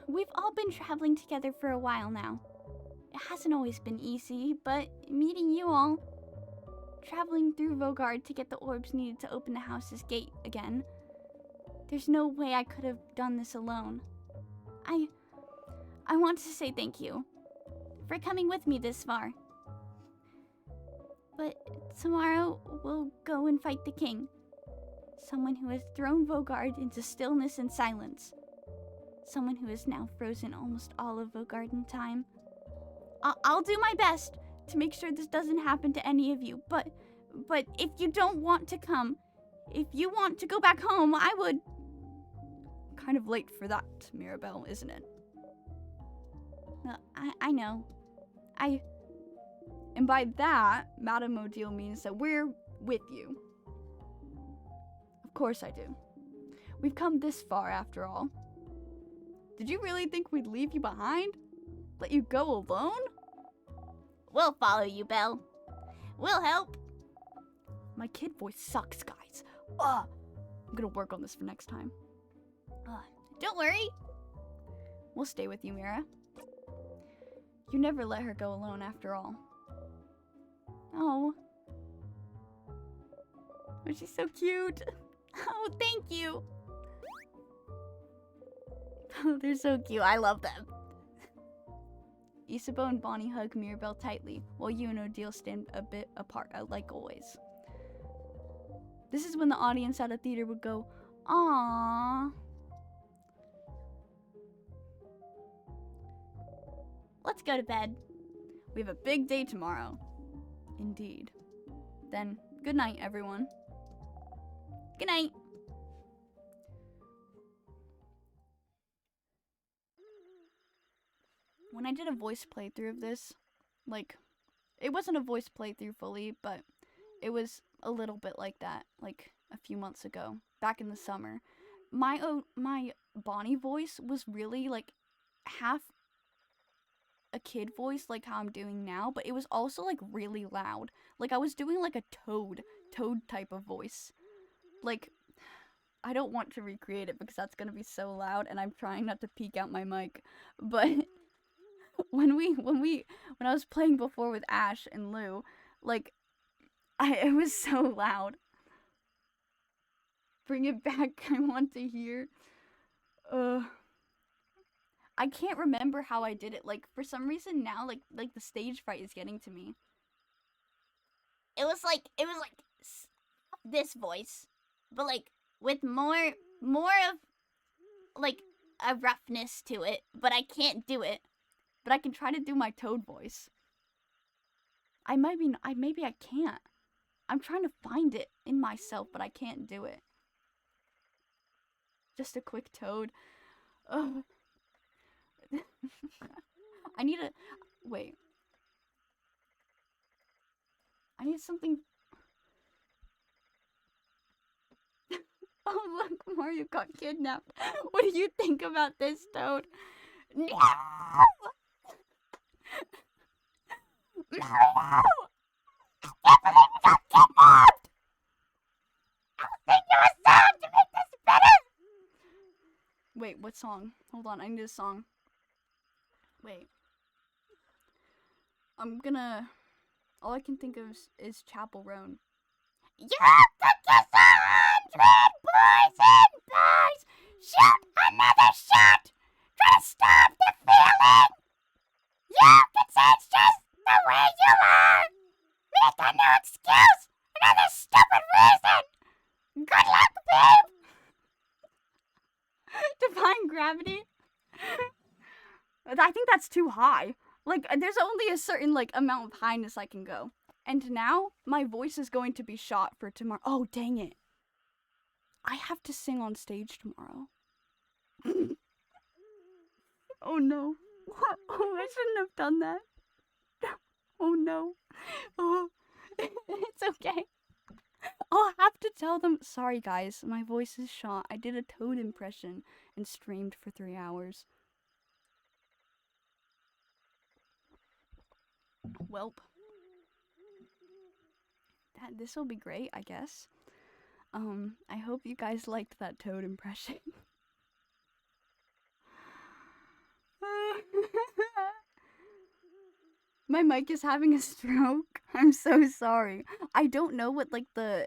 We've all been traveling together for a while now. It hasn't always been easy, but meeting you all, traveling through Vogard to get the orbs needed to open the house's gate again, there's no way I could have done this alone. I want to say thank you for coming with me this far. But tomorrow we'll go and fight the king. Someone who has thrown Vogard into stillness and silence. Someone who has now frozen almost all of Vogard in time. I'll do my best to make sure this doesn't happen to any of you, but if you don't want to come, if you want to go back home, I would... Kind of late for that, Mirabelle, isn't it? I know. And by that, Madame Odile means that we're with you. Of course I do. We've come this far, after all. Did you really think we'd leave you behind? Let you go alone? We'll follow you, Belle. We'll help. My kid voice sucks, guys. I'm gonna work on this for next time. Don't worry. We'll stay with you, Mira. You never let her go alone, after all. Oh. Oh, she's so cute. Oh, thank you. Oh, they're so cute. I love them. Isabeau and Bonnie hug Mirabelle tightly, while you and Odile stand a bit apart, like always. This is when the audience at a theater would go, "Aww." Let's go to bed. We have a big day tomorrow. Indeed. Then, good night, everyone. Good night. When I did a voice playthrough of this, like, it wasn't a voice playthrough fully, but it was a little bit like that, like a few months ago, back in the summer. My Bonnie voice was really like half a kid voice, like how I'm doing now, but it was also like really loud. Like I was doing like a toad type of voice. Like, I don't want to recreate it because that's gonna be so loud, and I'm trying not to peek out my mic. But when I was playing before with Ash and Lou, like, it was so loud. Bring it back. I want to hear. I can't remember how I did it. Like, for some reason now, like the stage fright is getting to me. It was like this voice, but like with more of like a roughness to it, but I can't do it. But I can try to do my toad voice. Maybe I can't. I'm trying to find it in myself, but I can't do it. Just a quick toad. Oh. I need a... Wait. I need something... Oh, look, Mario got kidnapped. What do you think about this, Toad? No! No! I can't believe we got kidnapped! I'll sing you a song to make this better! Wait, what song? Hold on, I need a song. Wait. All I can think of is Chapel Roan. You took us 100 poison bars! Shoot another shot! Try to stop the feeling! You can say it's just the way you are! Make a new excuse! Another stupid reason! Good luck, babe! Defying gravity? I think that's too high. Like, there's only a certain, like, amount of highness I can go. And now, my voice is going to be shot for tomorrow. Oh, dang it. I have to sing on stage tomorrow. Oh, no. Oh, I shouldn't have done that. Oh, no. Oh, it's okay. I'll have to tell them. Sorry, guys. My voice is shot. I did a Toad impression and streamed for 3 hours. Welp. This will be great, I guess. I hope you guys liked that Toad impression. My mic is having a stroke. I'm so sorry. I don't know what, like, the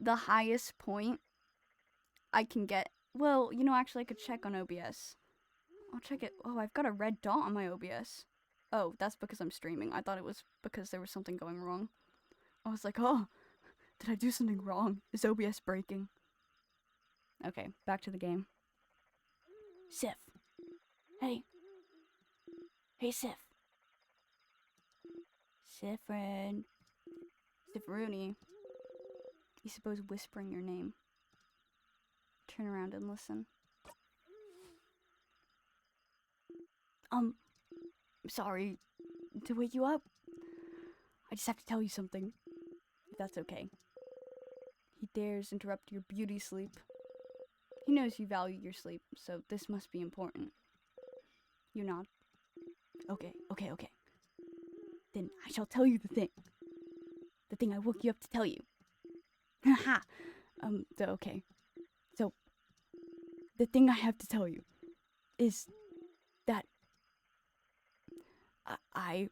highest point I can get. Well, you know, actually I could check on OBS. I'll check it. Oh, I've got a red dot on my OBS. Oh, that's because I'm streaming. I thought it was because there was something going wrong. I was like, oh, did I do something wrong? Is OBS breaking? Okay, back to the game. Sif. Hey. Hey, Sif. Sifrin. Sifrooney. You suppose whispering your name. Turn around and listen. I'm sorry to wake you up. I just have to tell you something, if that's okay. He dares interrupt your beauty sleep. He knows you value your sleep, so this must be important. You nod. Okay. Then I shall tell you the thing. The thing I woke you up to tell you. Haha. Okay. So, the thing I have to tell you is that I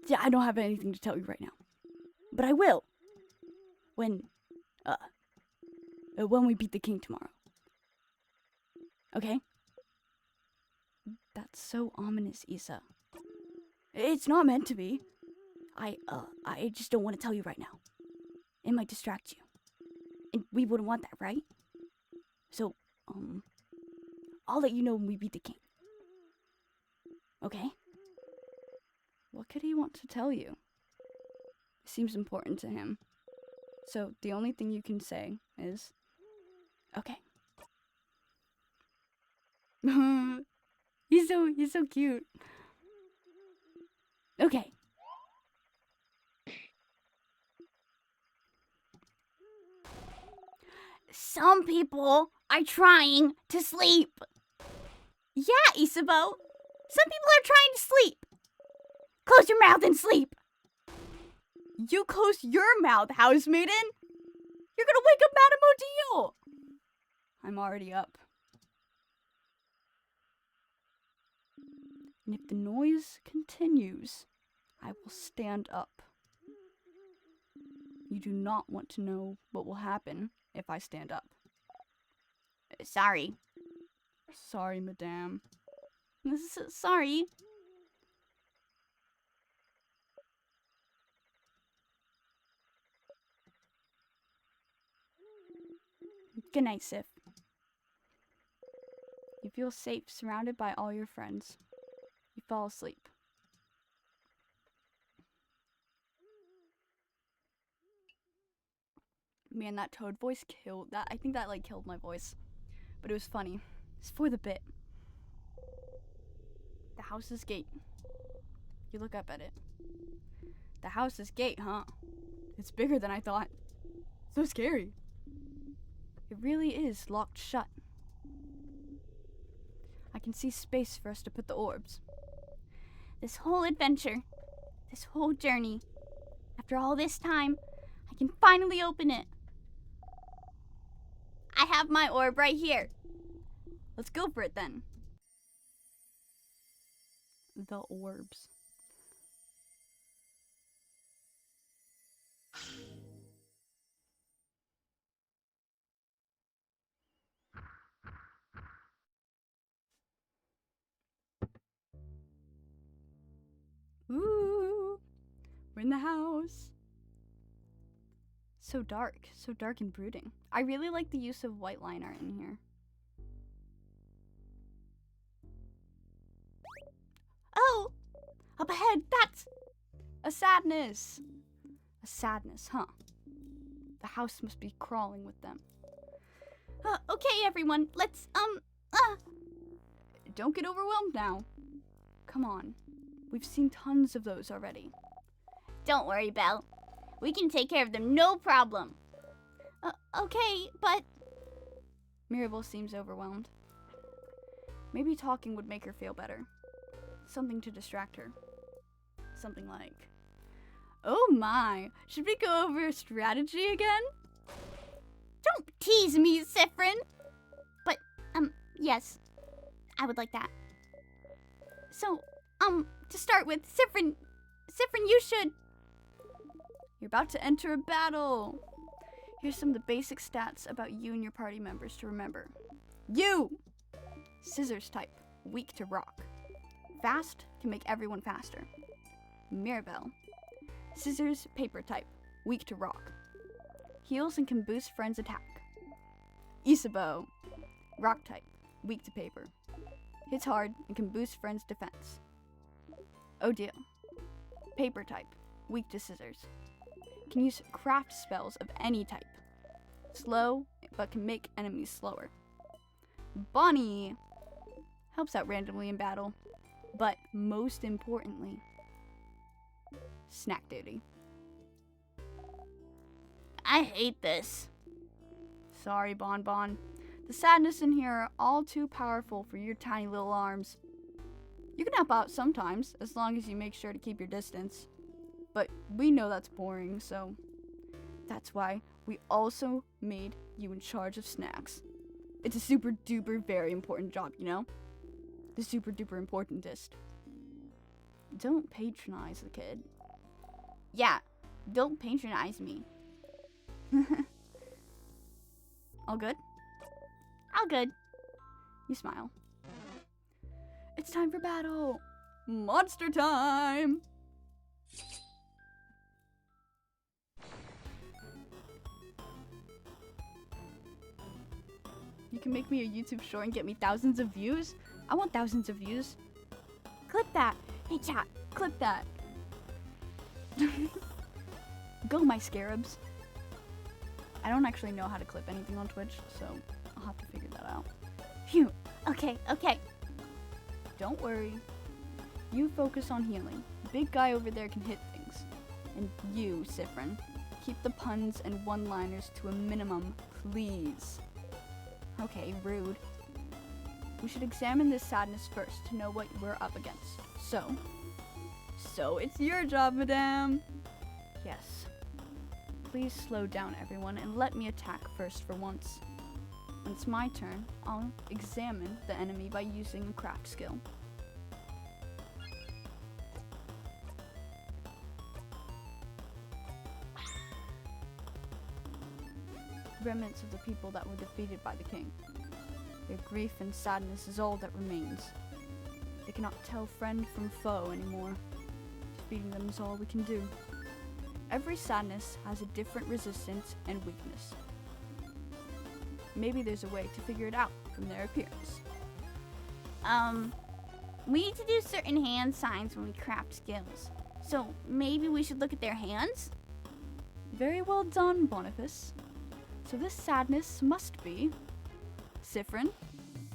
don't have anything to tell you right now. But I will. When we beat the king tomorrow. Okay? That's so ominous, Issa. It's not meant to be. I just don't want to tell you right now. It might distract you. And we wouldn't want that, right? So, I'll let you know when we beat the king. Okay? What could he want to tell you? It seems important to him. So, the only thing you can say is, okay. He's so cute. Okay. Some people are trying to sleep. Yeah, Isabeau. Some people are trying to sleep. Close your mouth and sleep. You close your mouth, housemaiden. You're gonna wake up Madame Odile. I'm already up. And if the noise continues, I will stand up. You do not want to know what will happen if I stand up. Sorry. Sorry, madame. Sorry. Good night, Sif. You feel safe, surrounded by all your friends. You fall asleep. Man, that Toad voice killed that. I think that like killed my voice, but it was funny. It's for the bit. The house's gate. You look up at it. The house's gate, huh? It's bigger than I thought. So scary. It really is locked shut. I can see space for us to put the orbs. this whole adventure, this whole journey, after all this time, I can finally open it. I have my orb right here. Let's go for it then. The orbs. Ooh, we're in the house. So dark and brooding. I really like the use of white line art in here. Oh, up ahead, that's a sadness. A sadness, huh? The house must be crawling with them. Okay, everyone, let's, Don't get overwhelmed now. Come on. We've seen tons of those already. Don't worry, Belle. We can take care of them, no problem. Okay, but... Mirabel seems overwhelmed. Maybe talking would make her feel better. Something to distract her. Something like, oh my, should we go over strategy again? Don't tease me, Siffrin! But, yes, I would like that. So, to start with, Siffrin, you should... You're about to enter a battle. Here's some of the basic stats about you and your party members to remember. You! Scissors type, weak to rock. Fast, can make everyone faster. Mirabel. Scissors, paper type, weak to rock. Heals and can boost friends' attack. Isabeau. Rock type, weak to paper. Hits hard and can boost friends' defense. Odile. Paper type, weak to scissors. Can use craft spells of any type. Slow, but can make enemies slower. Bonnie. Helps out randomly in battle. But most importantly, snack duty. I hate this. Sorry, Bon. The sadness in here are all too powerful for your tiny little arms. You can help out sometimes, as long as you make sure to keep your distance. But we know that's boring, so that's why we also made you in charge of snacks. It's a super duper very important job, you know? The super duper importantest. Don't patronize the kid. Yeah, don't patronize me. All good? All good. You smile. It's time for battle! Monster time! You can make me a YouTube short and get me thousands of views? I want thousands of views. Clip that. Hey chat, clip that. Go, my scarabs. I don't actually know how to clip anything on Twitch, so I'll have to figure that out. Phew. Okay. Don't worry. You focus on healing. Big guy over there can hit things. And you, Siffrin, keep the puns and one-liners to a minimum, please. Okay, rude. We should examine this sadness first to know what we're up against. So it's your job, madame. Yes. Please slow down, everyone, and let me attack first for once. When it's my turn, I'll examine the enemy by using a craft skill. Remnants of the people that were defeated by the king. Their grief and sadness is all that remains. They cannot tell friend from foe anymore. Defeating them is all we can do. Every sadness has a different resistance and weakness. Maybe there's a way to figure it out from their appearance. We need to do certain hand signs when we craft skills. So maybe we should look at their hands? Very well done, Boniface. So this sadness must be... Siffrin,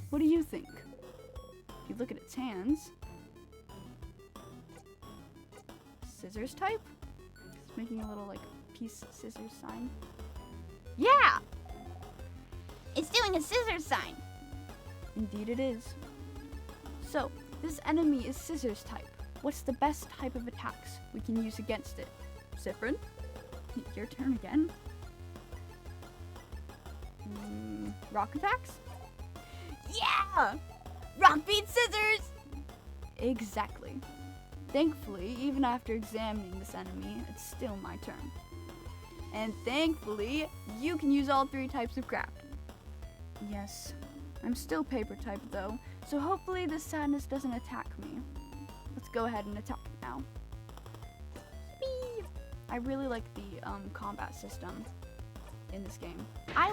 what do you think? If you look at its hands... Scissors type? It's making a little, like, peace scissors sign. Yeah! It's doing a scissors sign. Indeed it is. So, this enemy is scissors type. what's the best type of attacks we can use against it? Cyprin, your turn again. Rock attacks? Yeah! Rock beats scissors! Exactly. Thankfully, even after examining this enemy, it's still my turn. And thankfully, you can use all 3 types of craft. Yes, I'm still paper type though, so hopefully this sadness doesn't attack me. Let's go ahead and attack it now. Whee! I really like the combat system in this game. I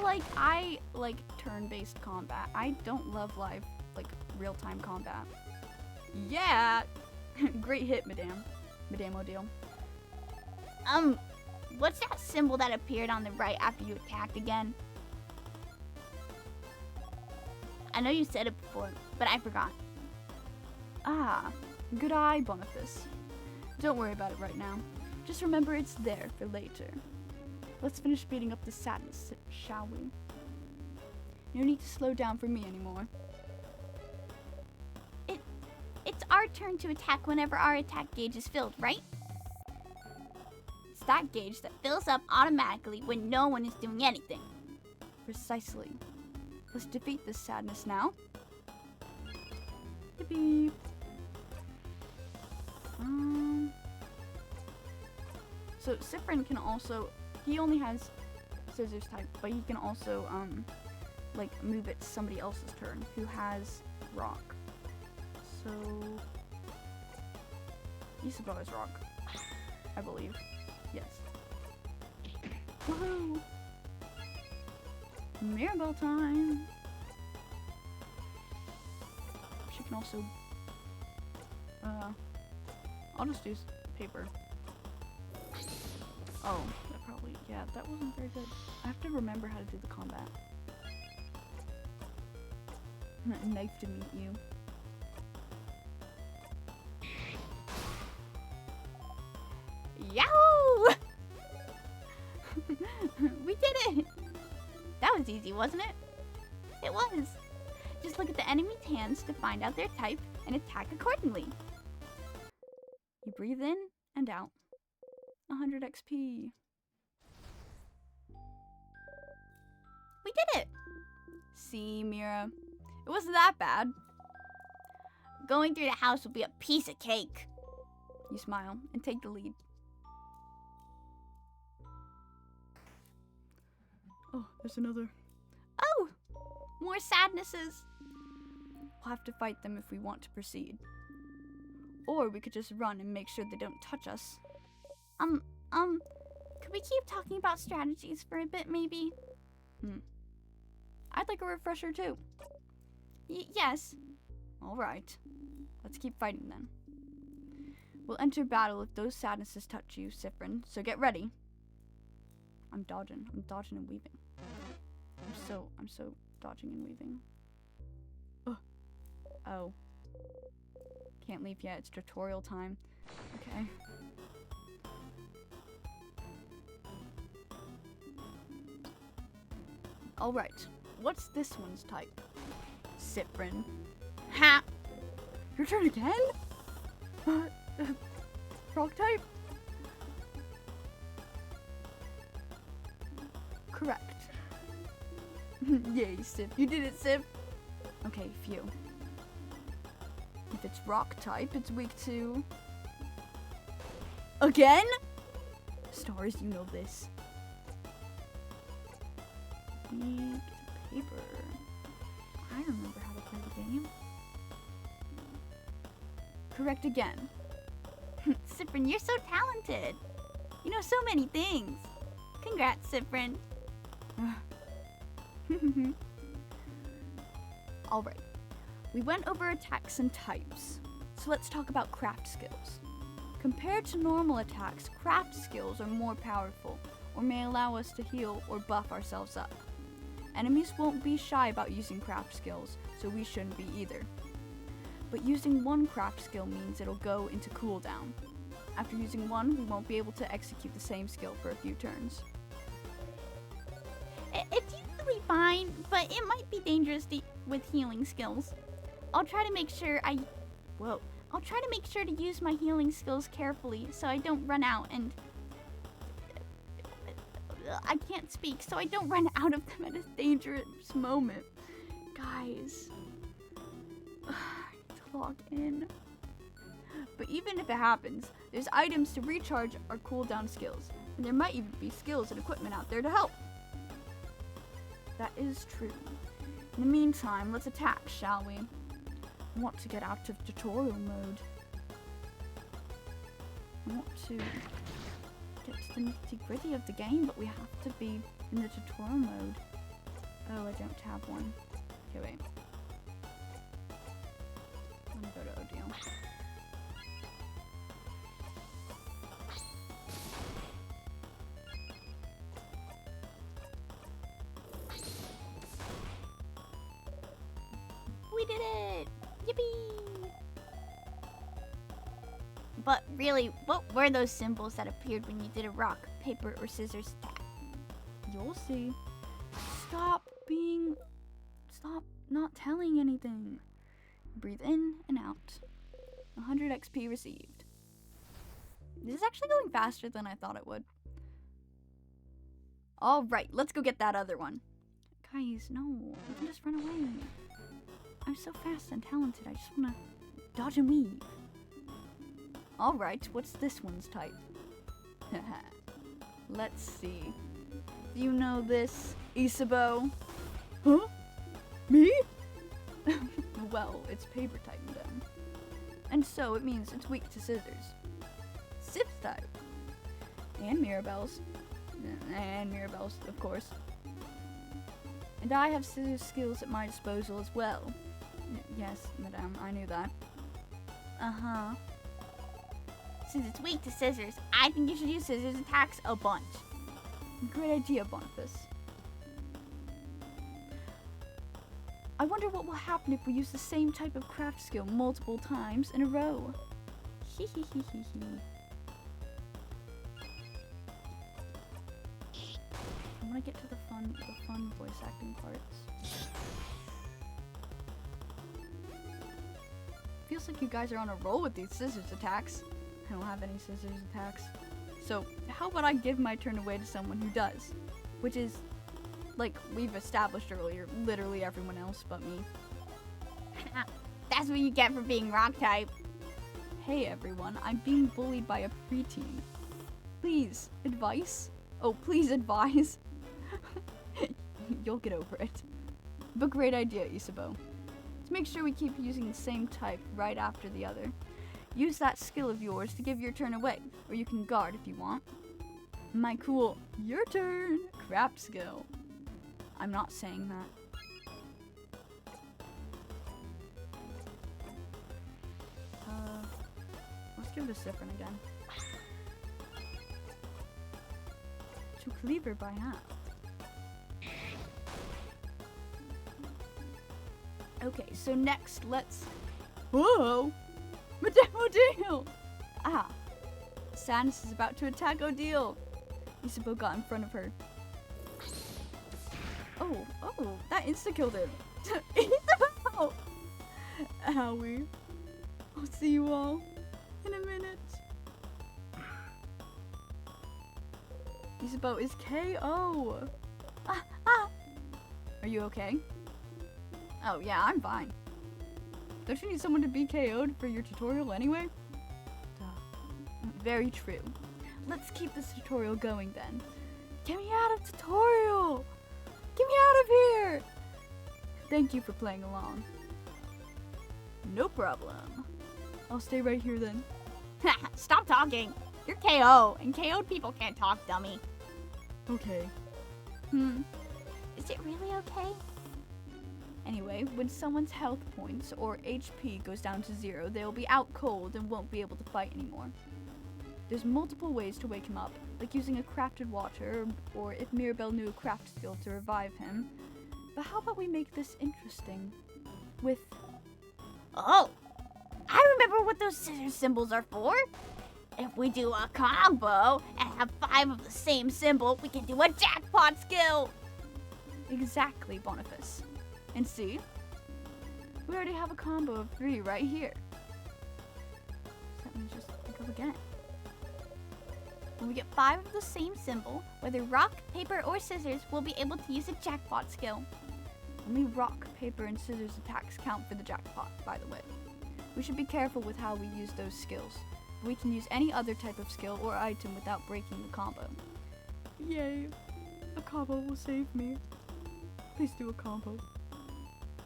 like turn-based combat. I don't love live, like, real-time combat. Yeah! Great hit, Madame. Madame O'Deal. What's that symbol that appeared on the right after you attacked again? I know you said it before, but I forgot. Ah, good eye, Boniface. Don't worry about it right now. Just remember it's there for later. Let's finish beating up the sadness, shall we? No need to slow down for me anymore. It's our turn to attack whenever our attack gauge is filled, right? It's that gauge that fills up automatically when no one is doing anything. Precisely. Let's defeat this sadness now. Yippee. So Cyprin can also, he only has scissors type, but he can also like move it to somebody else's turn who has rock. So Isabelle has rock, I believe. Yes. Woohoo! Mirabelle time! She can also I'll just use paper. Oh, that probably, yeah, that wasn't very good. I have to remember how to do the combat. Nice to meet you. Yahoo! We did it! That was easy, wasn't it? It was. Just look at the enemy's hands to find out their type and attack accordingly. You breathe in and out. 100 XP. We did it! See, Mira, it wasn't that bad. Going through the house will be a piece of cake. You smile and take the lead. Oh, there's another. Oh! More sadnesses. We'll have to fight them if we want to proceed. Or we could just run and make sure they don't touch us. Could we keep talking about strategies for a bit, maybe? I'd like a refresher too. Yes. Alright. Let's keep fighting then. We'll enter battle if those sadnesses touch you, Cyprin, so get ready. I'm dodging and weaving. I'm so dodging and weaving. Oh. Can't leave yet, it's tutorial time. Okay. Alright, what's this one's type? Cyprin. Ha! Your turn again? Rock type? Correct. Yay, Sip. You did it, Sip. Okay, phew. If it's rock type, it's weak to... Again? Stars, you know this. Weak to paper. I remember how to play the game. Correct again. Cyprin, you're so talented. You know so many things. Congrats, Cyprin. Alright, we went over attacks and types, so let's talk about craft skills. Compared to normal attacks, craft skills are more powerful, or may allow us to heal or buff ourselves up. Enemies won't be shy about using craft skills, so we shouldn't be either. But using one craft skill means it'll go into cooldown. After using one, we won't be able to execute the same skill for a few turns. It's usually fine, but it might be dangerous with healing skills. I'll try to make sure I'll try to make sure to use my healing skills carefully so I don't run out and... I can't speak, so I don't run out of them at a dangerous moment. Guys. I need to log in. But even if it happens, there's items to recharge our cooldown skills. And there might even be skills and equipment out there to help. That is true. In the meantime, let's attack, shall we? I want to get out of tutorial mode. I want to get to the nitty-gritty of the game, but we have to be in the tutorial mode. Oh, I don't have one. Okay, wait. I'm gonna go to Odile. We did it! Yippee! But really, what were those symbols that appeared when you did a rock, paper, or scissors attack? You'll see. Stop not telling anything. Breathe in and out. 100 XP received. This is actually going faster than I thought it would. Alright, let's go get that other one. Guys, no, you can just run away. I'm so fast and talented, I just wanna dodge and weave. Alright, what's this one's type? Let's see. Do you know this, Isabeau? Huh? Me? Well, it's paper type then. And so it means it's weak to scissors. Sips type. And Mirabelle's. And Mirabelle's, of course. And I have scissors skills at my disposal as well. Yes, madame, I knew that. Uh-huh. Since it's weak to scissors, I think you should use scissors attacks a bunch. Great idea, Boniface. I wonder what will happen if we use the same type of craft skill multiple times in a row. Hee hee hee hee hee. I'm gonna get to the fun voice acting parts. Feels like you guys are on a roll with these scissors attacks. I don't have any scissors attacks. So, how about I give my turn away to someone who does? Which is, like we've established earlier, literally everyone else but me. That's what you get for being rock type. Hey everyone, I'm being bullied by a preteen. Please, advice? Oh, please advise. You'll get over it. But great idea, Isabeau. Let's make sure we keep using the same type right after the other. Use that skill of yours to give your turn away, or you can guard if you want. My cool, your turn, craft skill. I'm not saying that. Let's give it a different again. To cleaver by hand. Okay, so next let's... Whoa! Madame Odile! Ah, Sadness is about to attack Odile. Isabeau got in front of her. Oh, that insta-killed him. Isabeau! Owie. I'll see you all in a minute. Isabeau is KO. Are you okay? Oh yeah, I'm fine. Don't you need someone to be KO'd for your tutorial anyway? Very true. Let's keep this tutorial going then. Get me out of tutorial! Get me out of here! Thank you for playing along. No problem. I'll stay right here then. Stop talking. You're KO, and KO'd people can't talk, dummy. Okay. Is it really okay? Anyway, when someone's health points or HP goes down to 0, they will be out cold and won't be able to fight anymore. There's multiple ways to wake him up, like using a crafted water, or if Mirabelle knew a craft skill to revive him. But how about we make this interesting? With... Oh! I remember what those scissors symbols are for! If we do a combo and have 5 of the same symbol, we can do a jackpot skill! Exactly, Boniface. And see? We already have a combo of 3 right here. And just go again. When we get 5 of the same symbol, whether rock, paper, or scissors, we'll be able to use a jackpot skill. Only rock, paper, and scissors attacks count for the jackpot, by the way. We should be careful with how we use those skills. We can use any other type of skill or item without breaking the combo. Yay! A combo will save me. Please do a combo.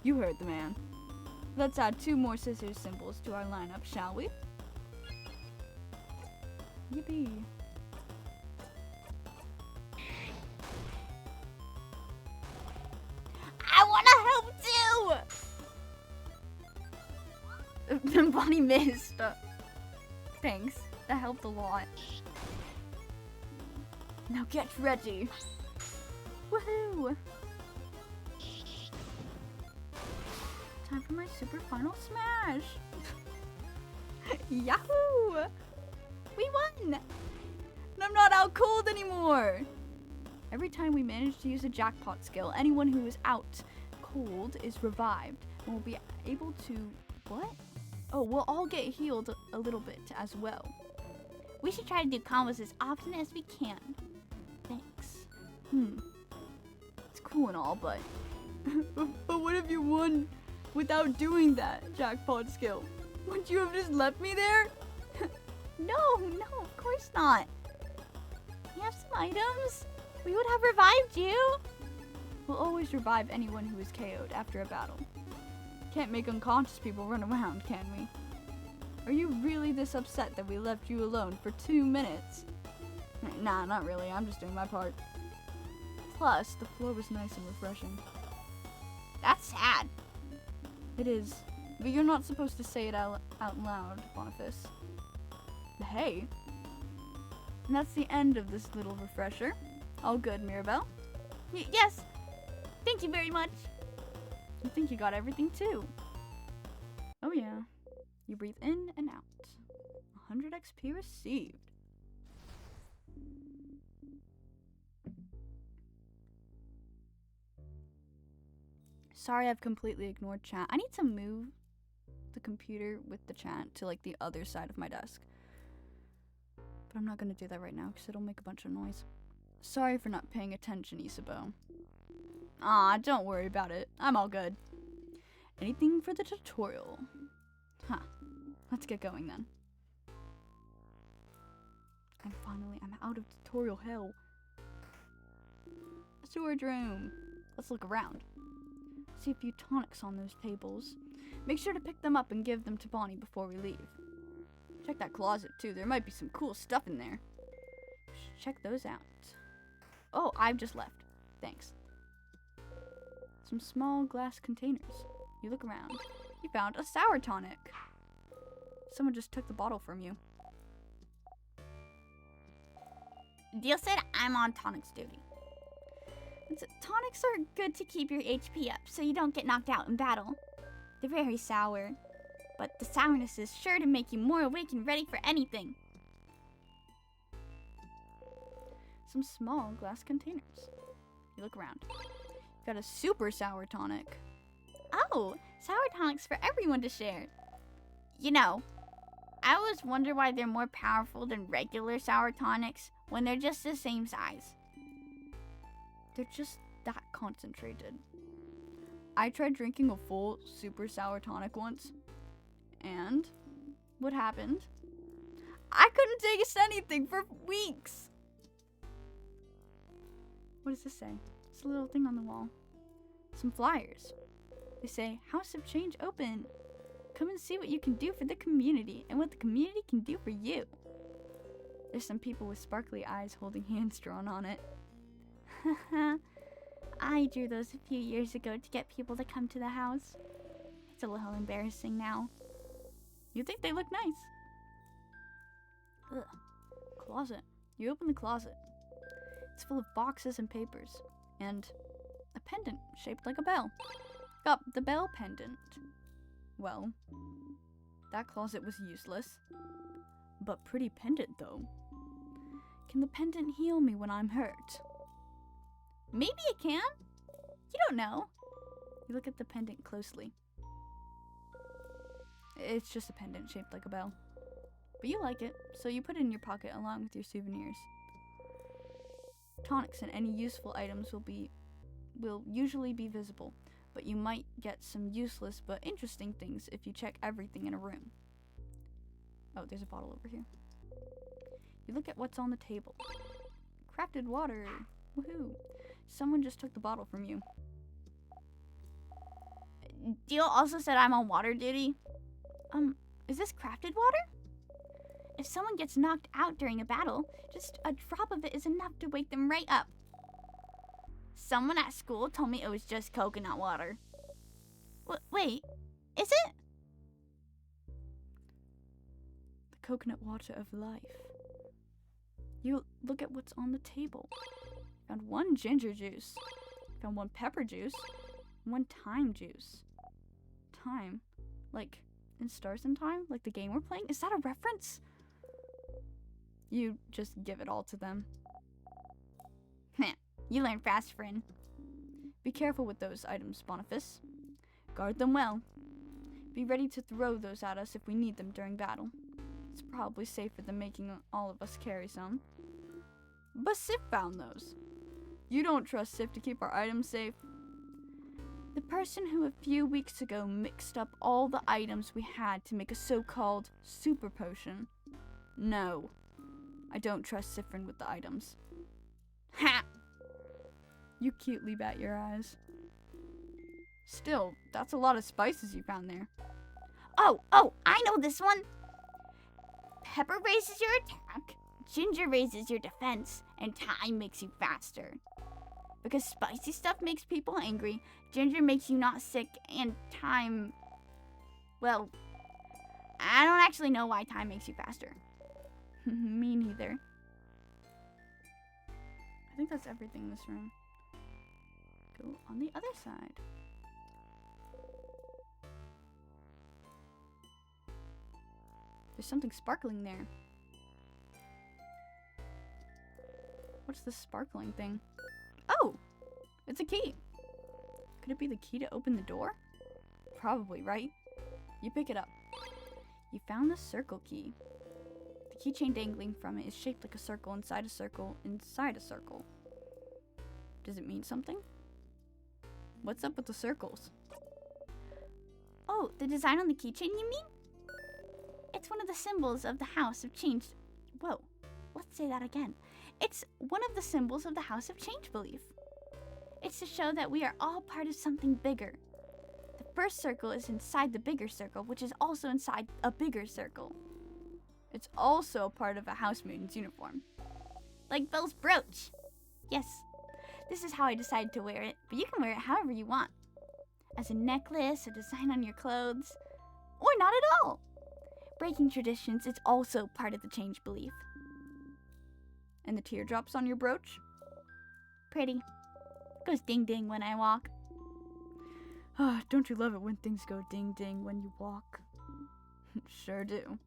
You heard the man. Let's add 2 more scissors symbols to our lineup, shall we? Yippee. I want to help too! Bonnie missed. Thanks. That helped a lot. Now get ready. Woohoo! Time for my super final smash. Yahoo! We won! And I'm not out cold anymore. Every time we manage to use a jackpot skill, anyone who is out cold is revived and will be able to... What? Oh, we'll all get healed a little bit as well. We should try to do combos as often as we can. Thanks. It's cool and all, but... but what if you won without doing that jackpot skill? Wouldn't you have just left me there? No, of course not. We have some items. We would have revived you. We'll always revive anyone who is KO'd after a battle. Can't make unconscious people run around, can we? Are you really this upset that we left you alone for 2 minutes? Nah, not really. I'm just doing my part. Plus, the floor was nice and refreshing. That's sad. It is. But you're not supposed to say it out loud, Boniface. Hey. And that's the end of this little refresher. All good, Mirabelle? Yes. Thank you very much. I think you got everything too. Oh yeah. You breathe in and out. 100 XP received. Sorry, I've completely ignored chat. I need to move the computer with the chat to like the other side of my desk. But I'm not gonna do that right now because it'll make a bunch of noise. Sorry for not paying attention, Isabeau. Aw, don't worry about it. I'm all good. Anything for the tutorial? Huh. Let's get going then. And finally, I'm out of tutorial hell. Storage room. Let's look around. See a few tonics on those tables. Make sure to pick them up and give them to Bonnie before we leave. Check that closet too. There might be some cool stuff in there. Check those out. Oh, I've just left. Thanks. Some small glass containers. You look around. You found a sour tonic. Someone just took the bottle from you. Deal said I'm on tonics duty. Tonics are good to keep your HP up so you don't get knocked out in battle. They're very sour, but the sourness is sure to make you more awake and ready for anything. Some small glass containers. You look around. You've got a super sour tonic. Oh, sour tonics for everyone to share. You know, I always wonder why they're more powerful than regular sour tonics when they're just the same size. They're just that concentrated. I tried drinking a full super sour tonic once. And what happened? I couldn't taste anything for weeks. What does this say? It's a little thing on the wall. Some flyers. They say, House of Change open. Come and see what you can do for the community and what the community can do for you. There's some people with sparkly eyes holding hands drawn on it. I drew those a few years ago to get people to come to the house. It's a little embarrassing now. You think they look nice? Ugh. Closet. You open the closet. It's full of boxes and papers. And a pendant shaped like a bell. Got the bell pendant. Well, that closet was useless. But pretty pendant though. Can the pendant heal me when I'm hurt? Maybe it can. You don't know. You look at the pendant closely. It's just a pendant shaped like a bell. but you like it, so you put it in your pocket along with your souvenirs. Tonics and any useful items will usually be visible, but you might get some useless but interesting things if you check everything in a room. Oh, there's a bottle over here. You look at what's on the table. Crafted water. Woohoo. Someone just took the bottle from you. Deal also said I'm on water duty. Is this crafted water? If someone gets knocked out during a battle, just a drop of it is enough to wake them right up. Someone at school told me it was just coconut water. Wait, is it? The coconut water of life. You look at what's on the table. Found one ginger juice. Found one pepper juice. One thyme juice. Thyme? Like in Stars and Time? Like the game we're playing? Is that a reference? You just give it all to them. You learn fast, friend. Be careful with those items, Boniface. Guard them well. Be ready to throw those at us if we need them during battle. It's probably safer than making all of us carry some. But Sif found those. You don't trust Sif to keep our items safe? The person who a few weeks ago mixed up all the items we had to make a so-called super potion. No. I don't trust Sifrin with the items. Ha! You cutely bat your eyes. Still, that's a lot of spices you found there. Oh, I know this one. Pepper raises your attack, ginger raises your defense, and thyme makes you faster. Because spicy stuff makes people angry, ginger makes you not sick, and thyme... Well, I don't actually know why thyme makes you faster. Me neither. I think that's everything in this room. Go on the other side. There's something sparkling there. What's this sparkling thing? Oh! It's a key. Could it be the key to open the door? Probably, right? You pick it up. You found the circle key. The keychain dangling from it is shaped like a circle inside a circle inside a circle. Does it mean something? What's up with the circles? Oh, the design on the keychain, you mean? It's one of the symbols of the House of Change. Whoa, let's say that again. It's one of the symbols of the House of Change belief. It's to show that we are all part of something bigger. The first circle is inside the bigger circle, which is also inside a bigger circle. It's also a part of a housemaid's uniform. Like Belle's brooch. Yes, this is how I decided to wear it, but you can wear it however you want. As a necklace, a design on your clothes, or not at all. Breaking traditions is also part of the change belief. And the teardrops on your brooch? Pretty. Goes ding ding when I walk. Ah, don't you love it when things go ding ding when you walk? Sure do.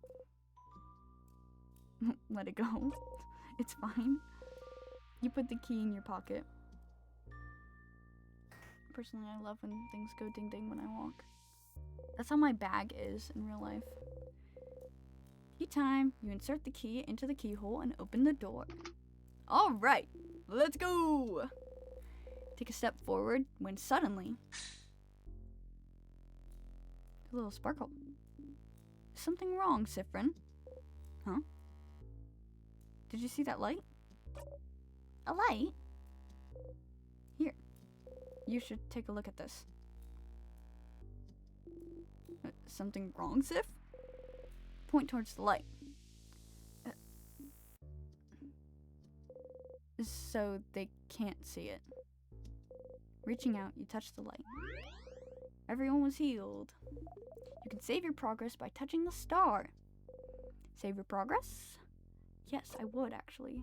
Let it go. It's fine. You put the key in your pocket. Personally, I love when things go ding ding when I walk. That's how my bag is in real life. Key time. You insert the key into the keyhole and open the door. Alright, let's go! Take a step forward when suddenly... a little sparkle. Is something wrong, Sifrin? Huh? Did you see that light? A light? Here. You should take a look at this. Something wrong, Sif? Point towards the light. So they can't see it. Reaching out, you touch the light. Everyone was healed. You can save your progress by touching the star. Save your progress? Yes, I would actually.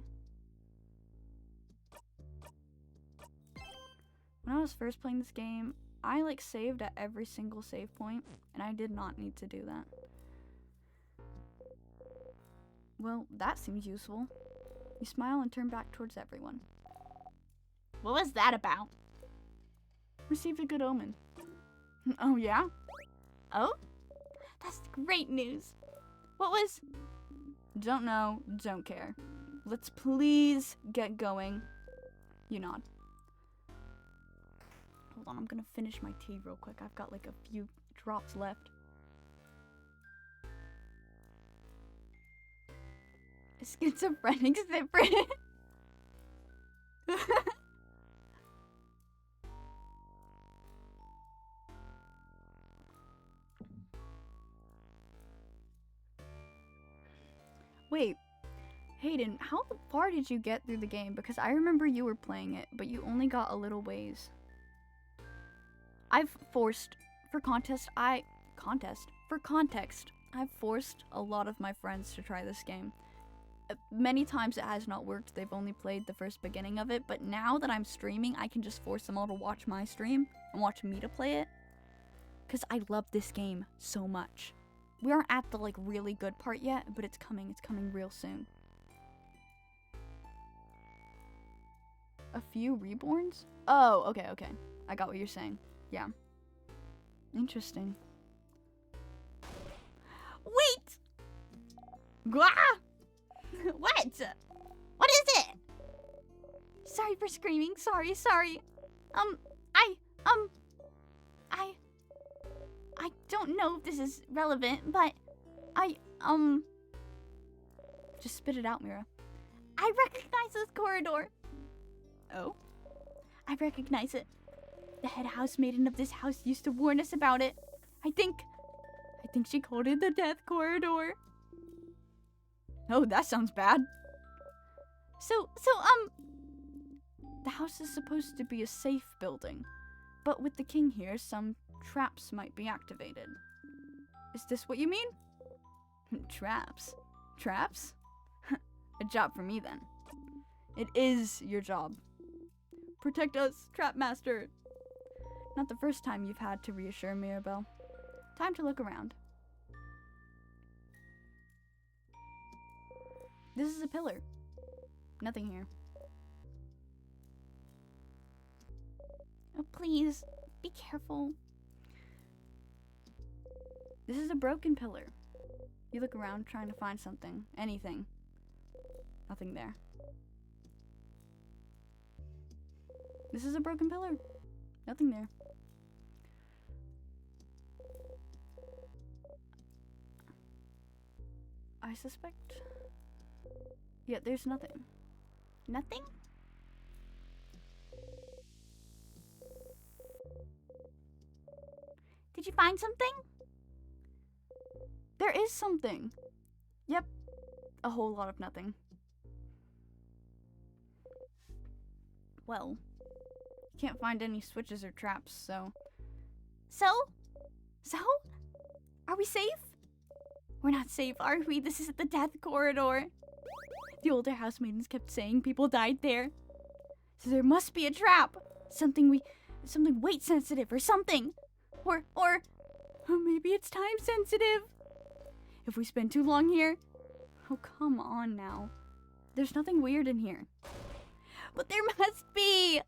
When I was first playing this game, I saved at every single save point, and I did not need to do that. Well, that seems useful. You smile and turn back towards everyone. What was that about? Received a good omen. Oh, yeah? Oh? That's great news. What was... Don't know, don't care. Let's please get going. You nod. Hold on, I'm gonna finish my tea real quick. I've got like a few drops left. Schizophrenic zipper. Wait, Hayden, how far did you get through the game? Because I remember you were playing it, but you only got a little ways. I've forced, for context, I've forced a lot of my friends to try this game. Many times it has not worked. They've only played the first beginning of it, but now that I'm streaming, I can just force them all to watch my stream and watch me to play it. Because I love this game so much. We aren't at the like really good part yet, but it's coming real soon. A few reborns? Oh, okay. I got what you're saying. Yeah. Interesting. Wait! Gah! What? What is it? Sorry for screaming. Sorry. I don't know if this is relevant, but Just spit it out, Mira. I recognize this corridor. Oh? I recognize it. The head housemaiden of this house used to warn us about it. I think she called it the death corridor. Oh, that sounds bad. So, The house is supposed to be a safe building, but with the king here, some traps might be activated. Is this what you mean? Traps? Traps? A job for me then. It is your job. Protect us, Trap Master. Not the first time you've had to reassure Mirabelle. Time to look around. This is a pillar. Nothing here. oh, please, be careful. This is a broken pillar. You look around trying to find something. Anything. Nothing there. This is a broken pillar. Nothing there. I suspect... Yeah, there's nothing. Nothing? Did you find something? There is something. Yep. A whole lot of nothing. Well, can't find any switches or traps, so... So? Are we safe? We're not safe, are we? This is the death corridor. The older housemaidens kept saying people died there. So there must be a trap. Something weight sensitive or something. Or maybe it's time sensitive. If we spend too long here... Oh, come on now. There's nothing weird in here. But there must be.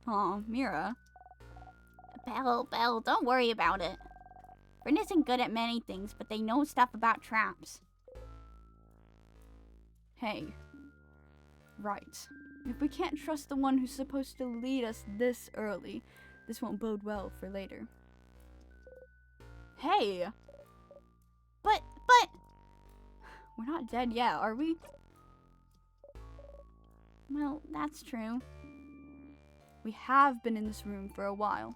Aw, Mira. Belle, don't worry about it. Bryn isn't good at many things, but they know stuff about traps. Hey. Right. If we can't trust the one who's supposed to lead us this early, this won't bode well for later. Hey! But... We're not dead yet, are we? Well, that's true. We have been in this room for a while,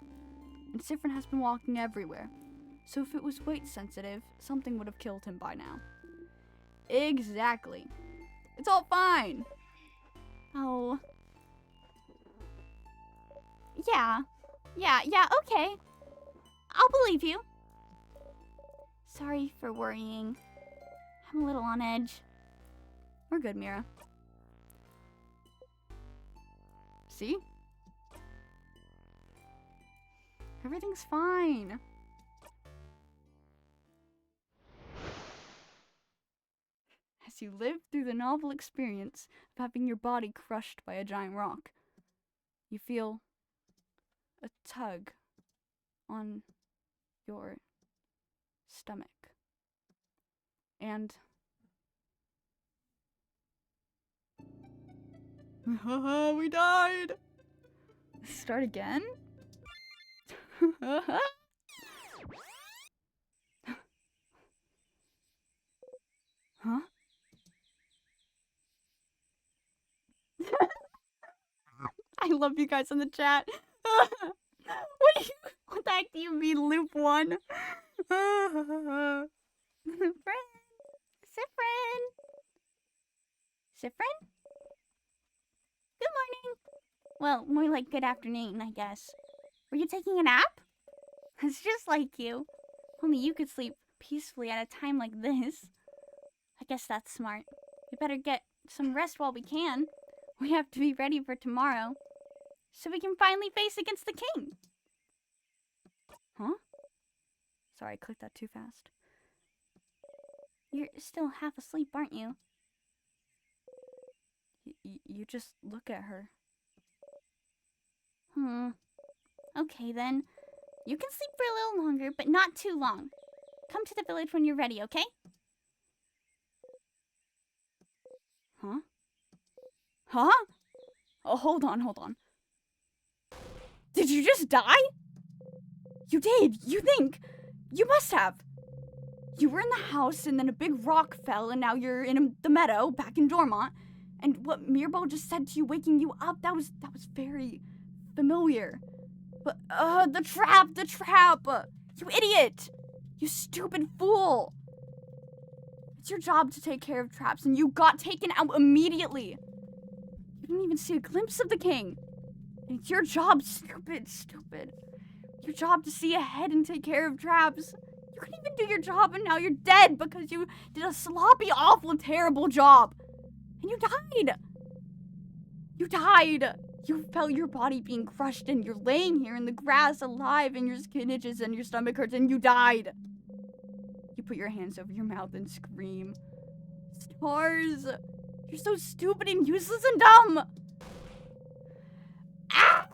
and Sifrin has been walking everywhere. So if it was weight sensitive, something would have killed him by now. Exactly. It's all fine. Oh. Yeah, okay. I'll believe you. Sorry for worrying. I'm a little on edge. We're good, Mira. See? Everything's fine. As you live through the novel experience of having your body crushed by a giant rock, you feel a tug on your stomach. And We died. Start again? Huh? I love you guys in the chat. What the heck do you mean, loop 1? Friend. Sifrin. Sifrin? Good morning. Well, more like good afternoon, I guess. Were you taking a nap? It's just like you. Only you could sleep peacefully at a time like this. I guess that's smart. We better get some rest while we can. We have to be ready for tomorrow, so we can finally face against the king. Huh? Sorry, I clicked that too fast. You're still half asleep, aren't you? You just look at her. Okay then. You can sleep for a little longer, but not too long. Come to the village when you're ready, okay? Huh? Huh? Oh, hold on. Did you just die? You did. You think. You must have. You were in the house, and then a big rock fell, and now you're in the meadow, back in Dormont. And what Mirabel just said to you, waking you up, that was very familiar. But, the trap! You idiot! You stupid fool! It's your job to take care of traps, and you got taken out immediately. You didn't even see a glimpse of the king. And it's your job, stupid. Your job to see ahead and take care of traps. You couldn't even do your job, and now you're dead because you did a sloppy, awful, terrible job. And you died. You felt your body being crushed, and you're laying here in the grass alive, and your skin itches and your stomach hurts, and you died. You put your hands over your mouth and scream. Stars, you're so stupid and useless and dumb. Ah!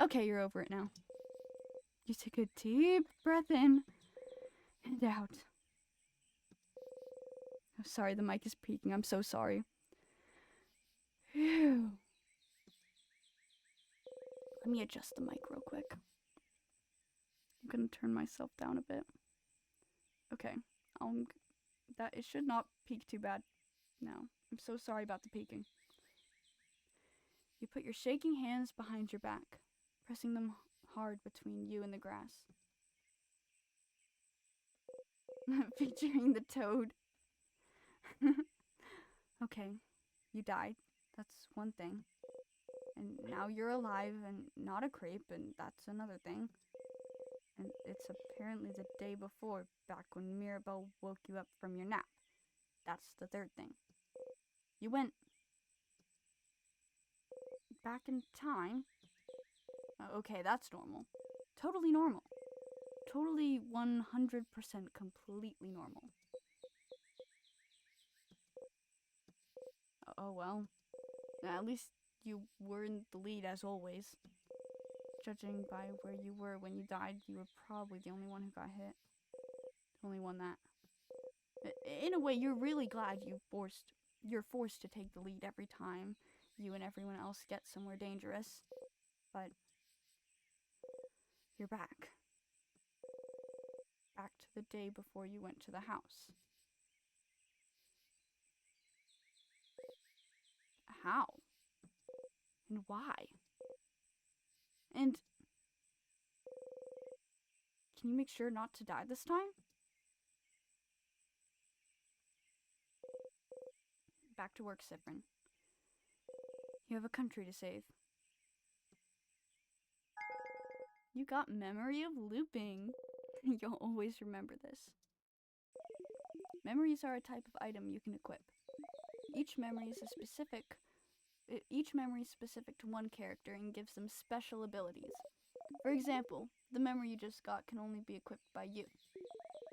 Okay, you're over it now. You take a deep breath in and out. I'm sorry, the mic is peaking. I'm so sorry. Phew. Let me adjust the mic real quick. I'm gonna turn myself down a bit. Okay. It should not peak too bad now. I'm so sorry about the peaking. You put your shaking hands behind your back, pressing them hard between you and the grass. Featuring the toad. Okay, you died. That's one thing. And now you're alive and not a creep, and that's another thing. And it's apparently the day before, back when Mirabel woke you up from your nap. That's the third thing. You went back in time. Okay, that's normal. Totally normal. Totally 100% completely normal. Oh well. At least you were in the lead as always. Judging by where you were when you died, you were probably the only one who got hit. The only one that. In a way, you're really glad you're forced to take the lead every time you and everyone else get somewhere dangerous. But you're back. Back to the day before you went to the house. How? And why? And can you make sure not to die this time? Back to work, Sifrin. You have a country to save. You got memory of looping. You'll always remember this. Memories are a type of item you can equip. Each memory is specific to one character and gives them special abilities. For example, the memory you just got can only be equipped by you.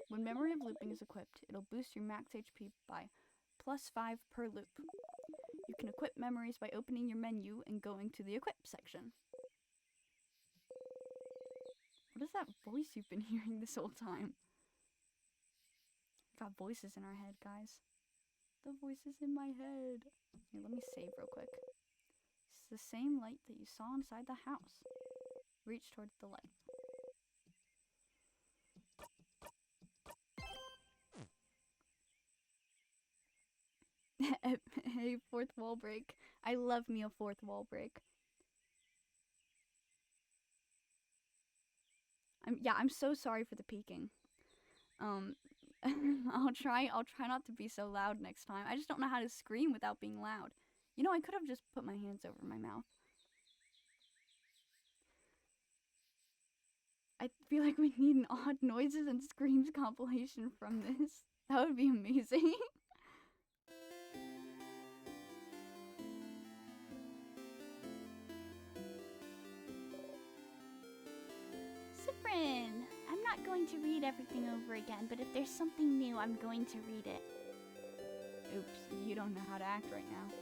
When Memory of Looping is equipped, it'll boost your max HP by +5 per loop. You can equip memories by opening your menu and going to the Equip section. What is that voice you've been hearing this whole time? Got voices in our head, guys. The voices in my head. Here, let me save real quick. It's the same light that you saw inside the house. Reach towards the light. Hey, fourth wall break. I love me a fourth wall break. I'm so sorry for the peeking. I'll try not to be so loud next time. I just don't know how to scream without being loud. You know, I could have just put my hands over my mouth. I feel like we need an odd noises and screams compilation from this. That would be amazing. Cyprin! I'm not going to read everything over again, but if there's something new, I'm going to read it. Oops, you don't know how to act right now.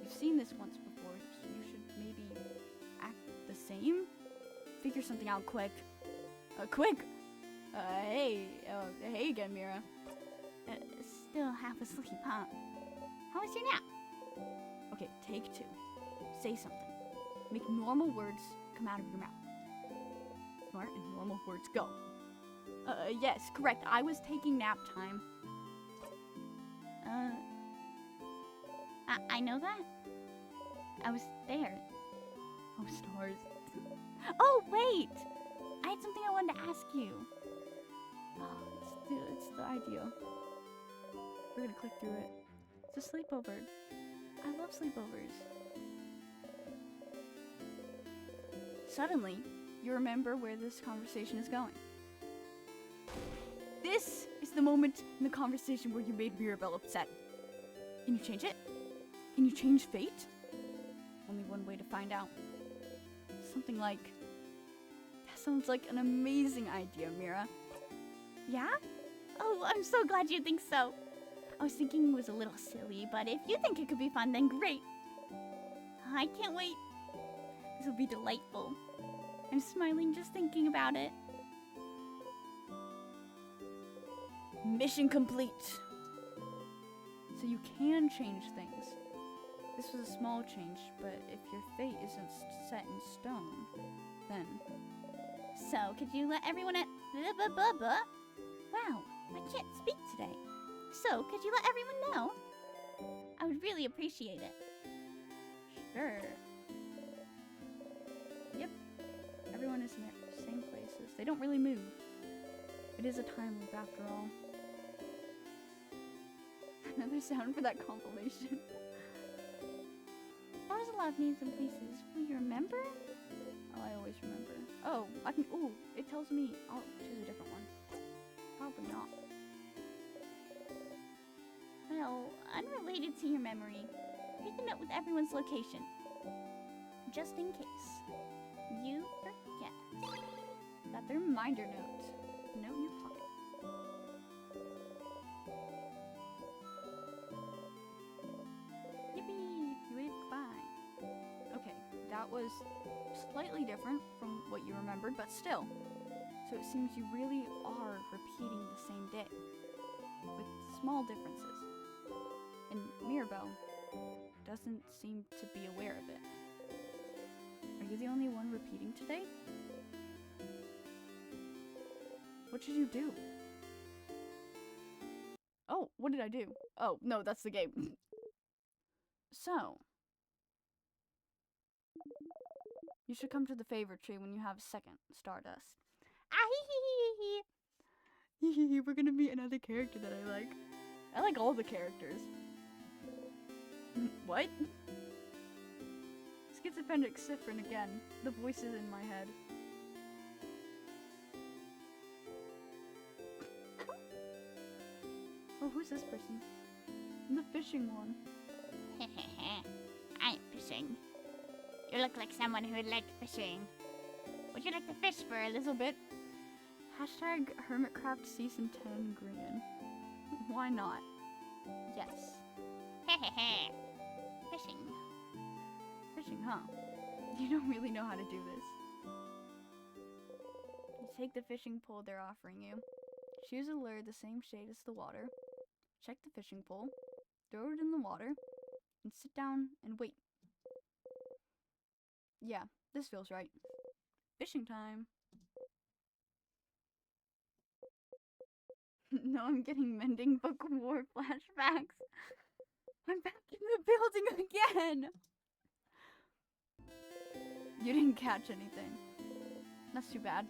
You've seen this once before, so you should maybe act the same? Figure something out quick. Quick! Hey again, Mira. Still half asleep, huh? How was your nap? Okay, take two. Say something. Make normal words come out of your mouth. Smart and normal words, go. Yes, correct. I was taking nap time. I know that. I was there. Oh, stars. Oh, wait! I had something I wanted to ask you. Oh, it's the idea. We're gonna click through it. It's a sleepover. I love sleepovers. Suddenly, you remember where this conversation is going. This is the moment in the conversation where you made Mirabelle upset. Can you change it? Can you change fate? Only one way to find out. Something like... That sounds like an amazing idea, Mira. Yeah? Oh, I'm so glad you think so. I was thinking it was a little silly, but if you think it could be fun, then great. I can't wait. This will be delightful. I'm smiling just thinking about it. Mission complete. So you can change things. This was a small change, but if your fate isn't set in stone, then... So, could you let everyone at... Wow, I can't speak today. So, could you let everyone know? I would really appreciate it. Sure. Yep. Everyone is in their same places. They don't really move. It is a time loop after all. Another sound for that compilation. That was a lot of names and places. Will you remember? Oh, I always remember. Oh, I can... Ooh, it tells me... I'll choose a different one. Probably not. Well, unrelated to your memory, here's a note with everyone's location. Just in case you forget. Got the reminder note. Note in your pocket. Yippee! You waved goodbye. Okay, that was slightly different from what you remembered, but still. So it seems you really are repeating the same day, with small differences. And Mirabelle doesn't seem to be aware of it. Are you the only one repeating today? What should you do? Oh, what did I do? Oh, no, that's the game. So, you should come to the favorite tree when you have a second, Stardust. We're gonna meet another character that I like. I like all the characters. What? Schizophrenic Cyprin again. The voices in my head. Oh, who's this person? The fishing one. I'm fishing. You look like someone who would like fishing. Would you like to fish for a little bit? Hashtag Hermitcraft Season 10 Green. Why not? Yes. Fishing. Fishing, huh? You don't really know how to do this. You take the fishing pole they're offering you, Choose a lure the same shade as the water. Check the fishing pole. Throw it in the water. And sit down and wait. Yeah, this feels right. Fishing time. No, I'm getting Mending Book War flashbacks. I'm back in the building again! You didn't catch anything. That's too bad.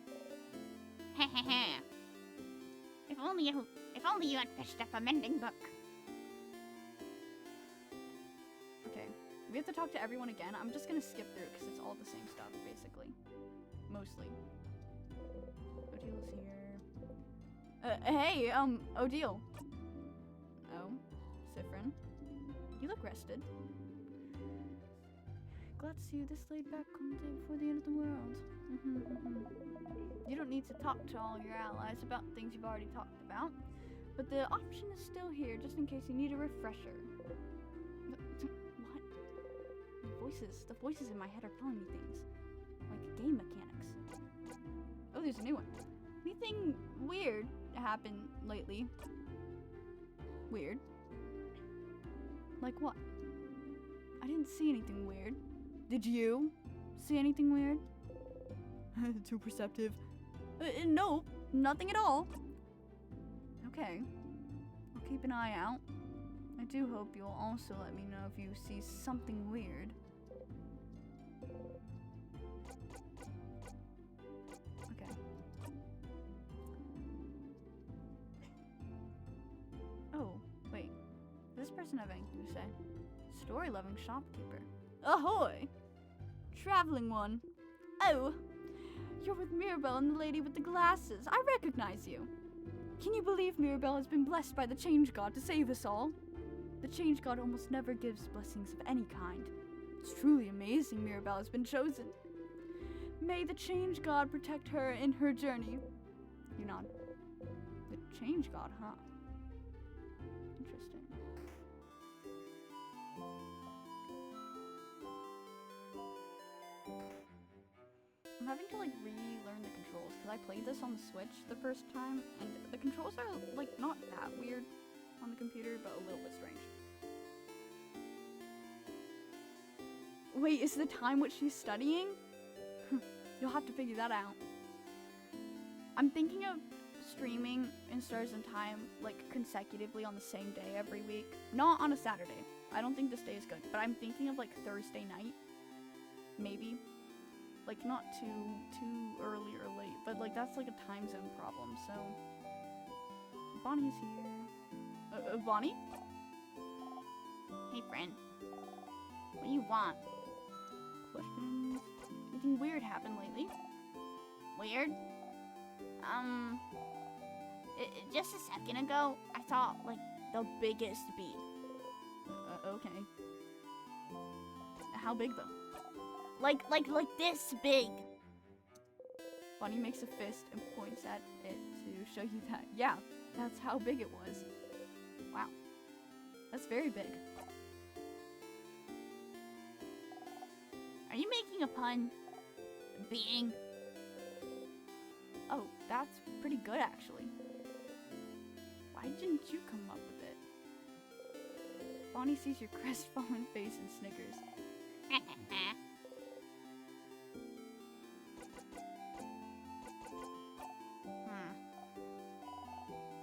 If only you had fished up a mending book. Okay, we have to talk to everyone again. I'm just gonna skip through because it's all the same stuff, basically. Mostly. Odil's here. Hey, Odile. Oh, Sifrin. You look rested. Glad to see you this laid back on the day before the end of the world. You don't need to talk to all your allies about things you've already talked about, but the option is still here just in case you need a refresher. What? The voices in my head are telling me things. Like game mechanics. Oh, there's a new one. Anything weird happened lately? Weird? Like what? I didn't see anything weird. Did you see anything weird? Too perceptive. Nope, nothing at all. Okay, I'll keep an eye out. I do hope you'll also let me know if you see something weird. Okay. Oh, wait. Does this person have anything to say? Story-loving shopkeeper. Ahoy! Traveling one. Oh, you're with Mirabelle and the lady with the glasses. I recognize you. Can you believe Mirabelle has been blessed by the Change God to save us all? The Change God almost never gives blessings of any kind. It's truly amazing Mirabelle has been chosen. May the Change God protect her in her journey. You nod. The Change God, huh? Interesting. I'm having to like relearn the controls because I played this on the Switch the first time and the controls are like not that weird on the computer but a little bit strange. Wait, is the time what she's studying? You'll have to figure that out. I'm thinking of streaming in Stars and Time like consecutively on the same day every week. Not on a Saturday. I don't think this day is good, but I'm thinking of like Thursday night. Maybe. Like not too early or late, but like that's like a time zone problem, so Bonnie's here. Bonnie? Hey friend. What do you want? Questions? Anything weird happened lately? Weird? Just a second ago, I saw like the biggest bee. Okay. How big though? Like this big. Bonnie makes a fist and points at it to show you that. Yeah, that's how big it was. Wow. That's very big. Are you making a pun? Being? Oh, that's pretty good actually. Why didn't you come up with it? Bonnie sees your crestfallen face and snickers.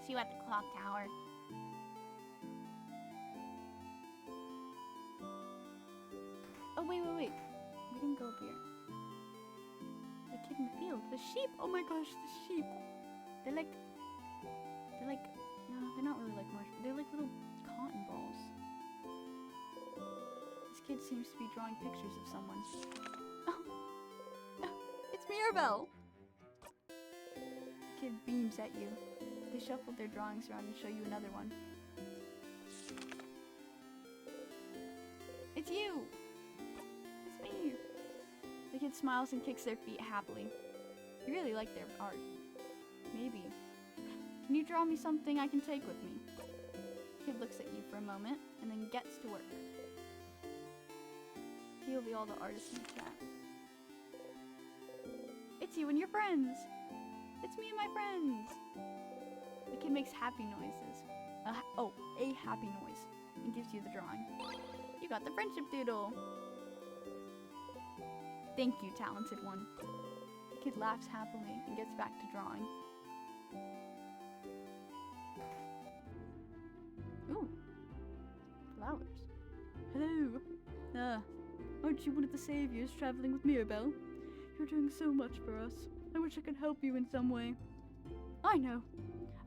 See you at the clock tower. Oh, wait. We didn't go up here. The kid in the field. The sheep. Oh my gosh, the sheep. They're like, no, they're not really like mush. They're like little cotton balls. This kid seems to be drawing pictures of someone. Oh, it's Mirabelle. The kid beams at you. They shuffle their drawings around and show you another one. It's you! It's me! The kid smiles and kicks their feet happily. You really like their art. Maybe. Can you draw me something I can take with me? The kid looks at you for a moment and then gets to work. POV all the artists in the chat. It's you and your friends! It's me and my friends! The kid makes happy noises. A happy noise. And gives you the drawing. You got the friendship doodle. Thank you, talented one. The kid laughs happily and gets back to drawing. Ooh. Flowers. Hello. Aren't you one of the saviors traveling with Mirabelle? You're doing so much for us. I wish I could help you in some way. I know.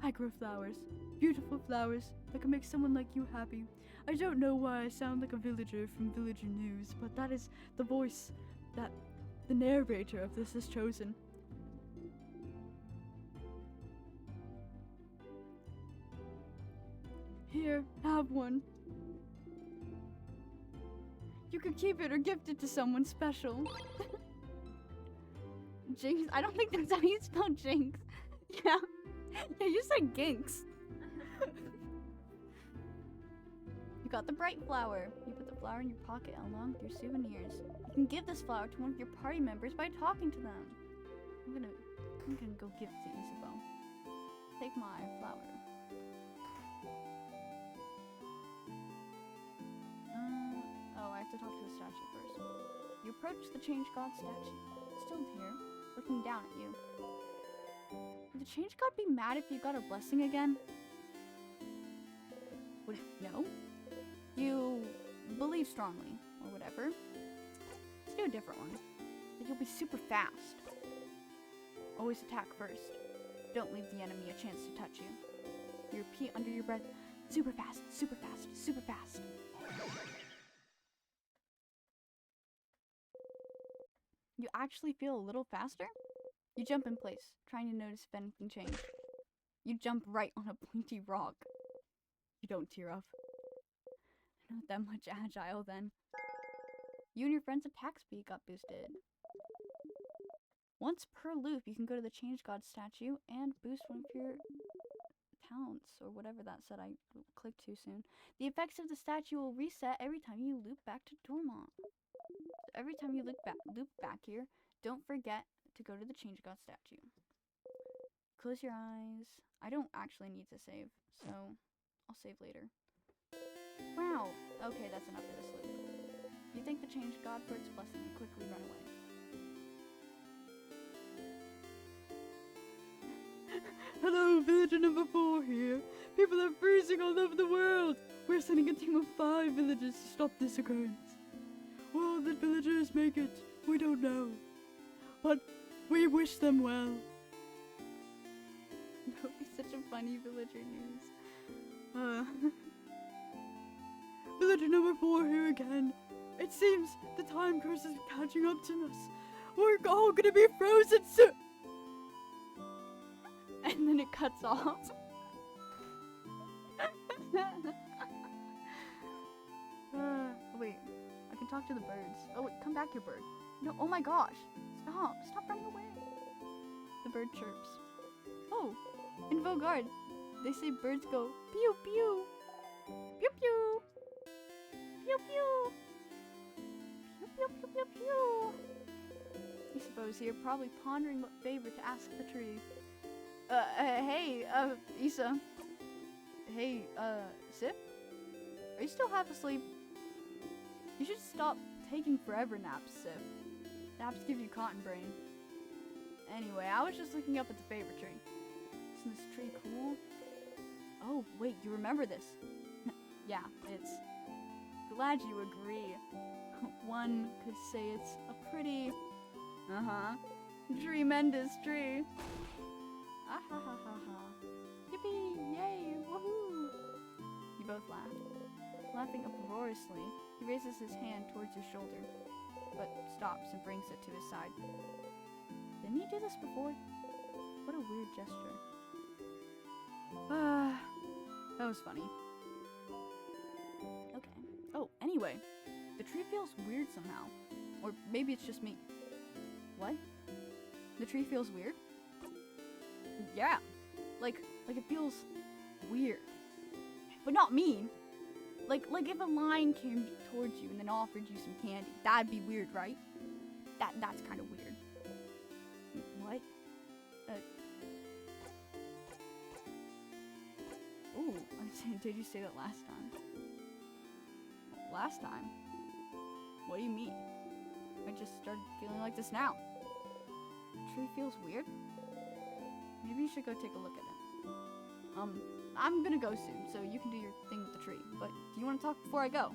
I grow flowers. Beautiful flowers that can make someone like you happy. I don't know why I sound like a villager from Villager News, but that is the voice that the narrator of this has chosen. Here, have one. You could keep it or gift it to someone special. Jinx? I don't think that's how you spell Jinx. Yeah. Yeah, you said Ginks. You got the bright flower. You put the flower in your pocket along with your souvenirs. You can give this flower to one of your party members by talking to them. I'm gonna go give it to Isabel. Take my flower. Oh, I have to talk to the statue first. You approach the Change God statue. It's still here, looking down at you. Would the Change God be mad if you got a blessing again? Would it? No? You believe strongly, or whatever. Let's do a different one. But you'll be super fast. Always attack first. Don't leave the enemy a chance to touch you. You repeat under your breath, super fast, super fast, super fast. You actually feel a little faster? You jump in place, trying to notice if anything changed. You jump right on a pointy rock. You don't tear up. Not that much agile then. You and your friend's attack speed got boosted. Once per loop, you can go to the Change God statue and boost one of your talents, or whatever that said. I clicked too soon. The effects of the statue will reset every time you loop back to Dormont. Every time you loop back here, don't forget to go to the Change God statue. Close your eyes. I don't actually need to save, so I'll save later. Wow. Okay, that's enough for this loop. You thank the Change God for its blessing and quickly run away. Hello, villager number 4 here. People are freezing all over the world. We're sending a team of 5 villagers to stop this occurrence. Will the villagers make it? We don't know. But we wish them well. That would be such a funny villager news. Villager number 4 here again. It seems the time curse is catching up to us. We're all gonna be frozen soon. And then it cuts off. Wait, I can talk to the birds. Oh wait, come back here, bird. No, oh my gosh. Stop running away. The bird chirps. Oh, in Vogard, they say birds go pew pew. Pew pew. Pew pew. Pew pew pew pew pew. You suppose you're probably pondering what favor to ask the tree. Hey, Issa. Hey, Sip? Are you still half asleep? You should stop taking forever naps, Sip. Naps give you cotton brain. Anyway, I was just looking up at the favor tree. Isn't this tree cool? Oh, wait, you remember this? Yeah, it's... Glad you agree. One could say it's a pretty... tremendous tree. Ah ha ha ha ha. Yippee! Yay! Woohoo! You both laugh. Laughing uproariously, he raises his hand towards your shoulder, but stops and brings it to his side. Didn't he do this before? What a weird gesture. That was funny. Okay. Oh, anyway, the tree feels weird somehow. Or maybe it's just me. What? The tree feels weird? Yeah. Like it feels weird. But not mean. Like if a lion came towards you and then offered you some candy, that'd be weird, right? That's kind of weird. What? Ooh, did you say that last time? Last time? What do you mean? I just started feeling like this now. The tree feels weird. Maybe you should go take a look at it. I'm gonna go soon, so you can do your thing with the tree. But do you want to talk before I go?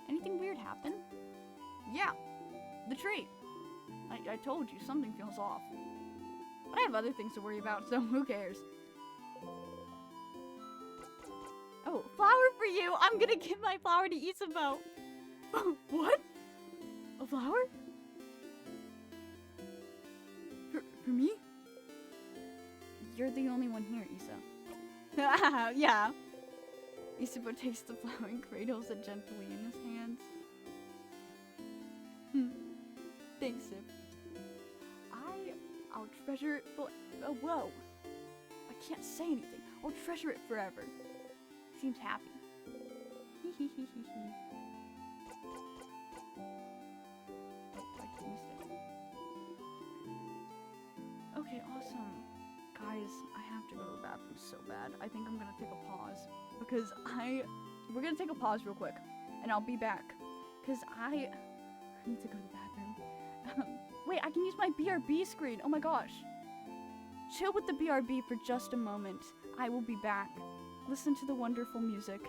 Anything weird happen? Yeah, the tree. I told you, something feels off. But I have other things to worry about, so who cares? Oh, flower for you! I'm gonna give my flower to Isabeau. What? A flower? For me? You're the only one here, Isa. Yeah. Isabeau takes the flower and cradles it gently in his hands. Thanks, Sip. I'll treasure it for— oh, whoa. I can't say anything. I'll treasure it forever. Seems happy. Hee hee hee hee hee. Oh, I just missed it. Okay, awesome. Guys, I have to go to the bathroom so bad. I think I'm gonna take a pause. Because we're gonna take a pause real quick. And I'll be back. Because I need to go to the bathroom. Wait, I can use my BRB screen. Oh my gosh. Chill with the BRB for just a moment. I will be back. Listen to the wonderful music.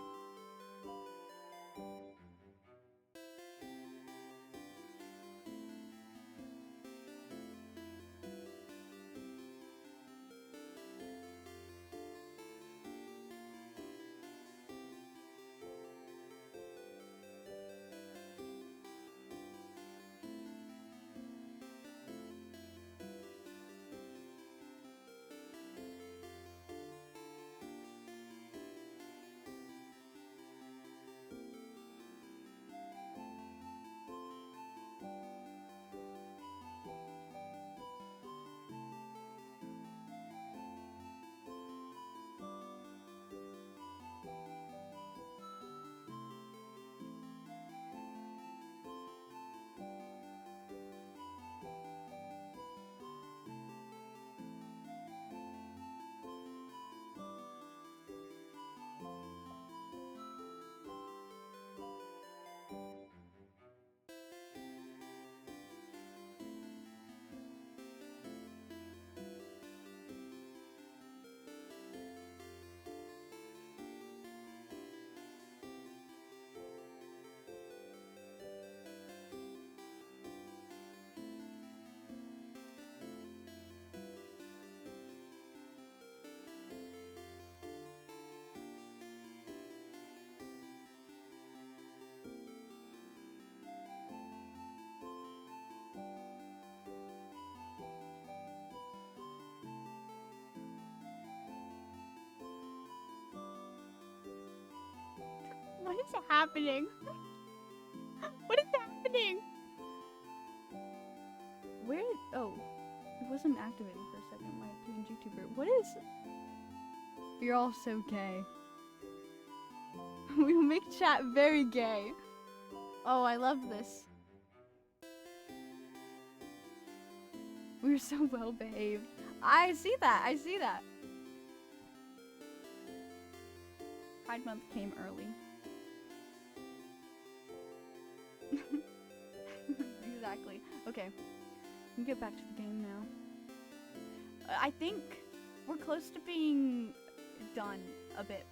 What is happening? What is happening? Where? Oh, it wasn't activating for a second. My PNG tuber. What is? You're all so gay. We will make chat very gay. Oh, I love this. We're so well behaved. I see that. I see that. Pride Month came early. Exactly. Okay. We can get back to the game now. I think we're close to being done a bit.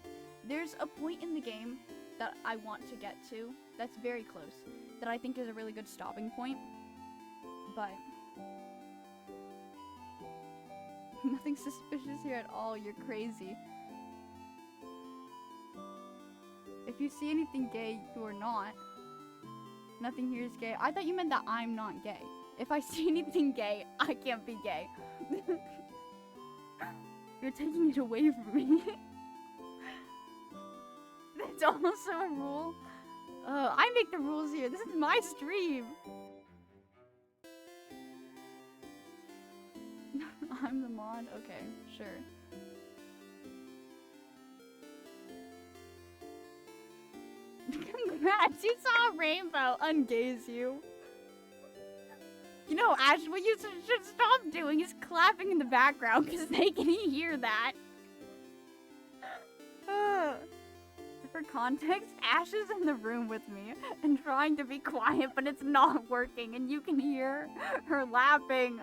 There's a point in the game that I want to get to that's very close, that I think is a really good stopping point. But nothing suspicious here at all. You're crazy. If you see anything gay, you are not. Nothing here is gay. I thought you meant that I'm not gay. If I see anything gay, I can't be gay. You're taking it away from me. That's also a rule. I make the rules here. This is my stream. I'm the mod? Okay, sure. Congrats, you saw a rainbow. Ungaze you. You know, Ash, what you should stop doing is clapping in the background because they can hear that. For context, Ash is in the room with me and trying to be quiet, but it's not working, and you can hear her laughing.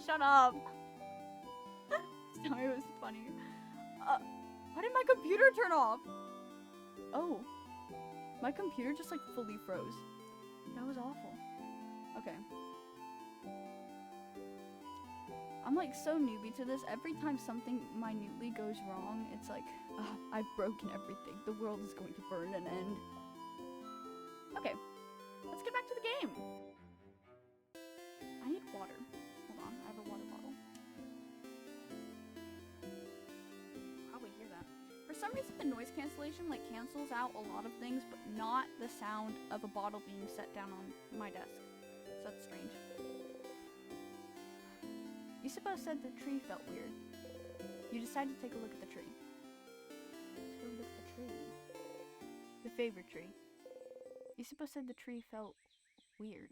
Shut up. Sorry, it was funny. Why did my computer turn off? Oh. My computer just like fully froze. That was awful. Okay. I'm like so newbie to this. Every time something minutely goes wrong, it's like, I've broken everything. The world is going to burn and end. Okay. Let's get back to the game. I need water. Hold on, I have a water bottle. Probably hear that. For some reason, the noise cancellation like cancels out a lot of things, but not the sound of a bottle being set down on my desk. So that's strange. Yusupo said the tree felt weird. You decided to take a look at the tree. Let's go look at the tree. The favorite tree. Yusupo said the tree felt weird.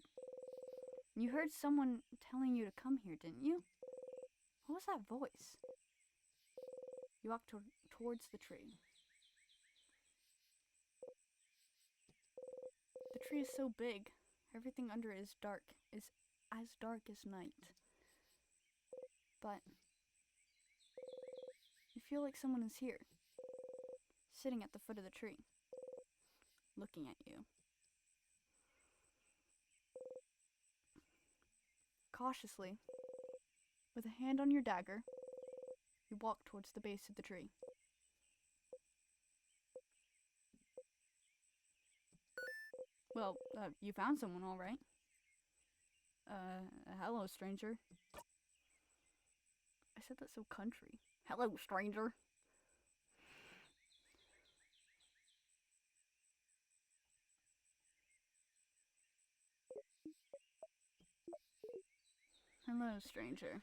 You heard someone telling you to come here, didn't you? What was that voice? You walked towards the tree. The tree is so big. Everything under it is dark. Is as dark as night. But you feel like someone is here. Sitting at the foot of the tree. Looking at you. Cautiously, with a hand on your dagger, you walk towards the base of the tree. Well, you found someone, all right. Hello, stranger. I said that so country. Hello, stranger. Hello, stranger.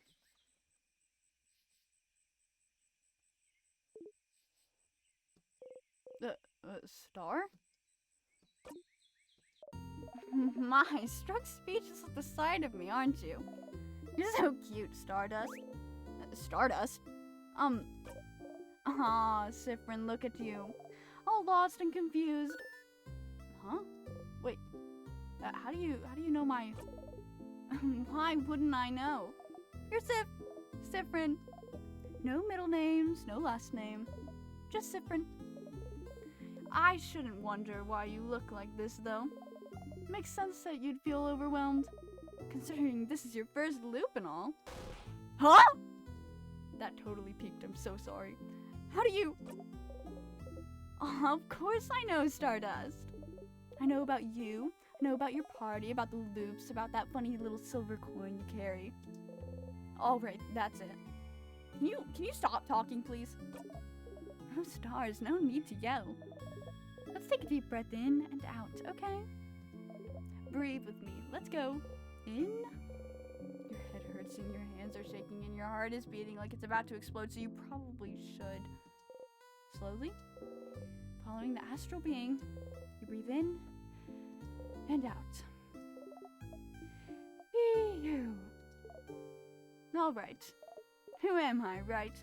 Star? My, struck speechless at the sight of me, aren't you? You're so cute, Stardust. Stardust? Sifrin, look at you. All lost and confused. Huh? Wait. How do you know my... Why wouldn't I know? You're Sifrin. No middle names, no last name. Just Sifrin. I shouldn't wonder why you look like this, though. Makes sense that you'd feel overwhelmed, considering this is your first loop and all. Huh? That totally peaked. I'm so sorry. How do you... Oh, of course I know, Stardust. I know about you. I know about your party, about the loops, about that funny little silver coin you carry. Alright, that's it. Can you stop talking, please? Oh, Stars, no need to yell. Let's take a deep breath in and out, okay? Breathe with me. Let's go. In. Your head hurts and your hands are shaking and your heart is beating like it's about to explode, so you probably should. Slowly, following the astral being, you breathe in and out. Phew. Alright. Who am I, right?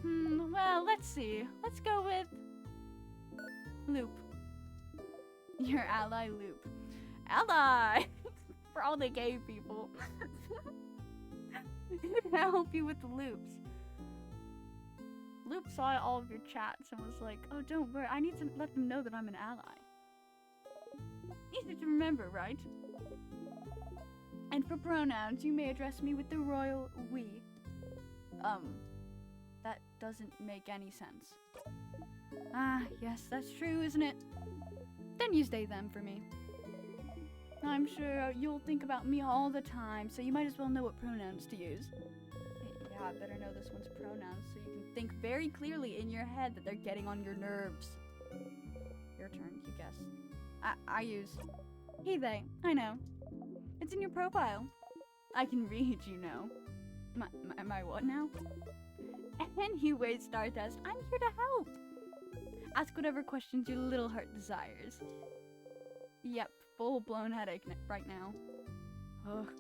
Well, let's see. Let's go with... Loop. Your ally, Loop. Ally! For all the gay people. To help you with the loops. Loop saw all of your chats and was like, oh, don't worry, I need to let them know that I'm an ally. Easy to remember, right? And for pronouns, you may address me with the royal we. That doesn't make any sense. Ah, yes, that's true, isn't it? Then use they, them for me. I'm sure you'll think about me all the time, so you might as well know what pronouns to use. Yeah, I better know this one's pronouns so you can think very clearly in your head that they're getting on your nerves. Your turn, you guess. I use he, they. I know. It's in your profile. I can read, you know. Am I what now? Anyway, Stardust, I'm here to help. Ask whatever questions your little heart desires. Yep, full-blown headache right now. Ugh.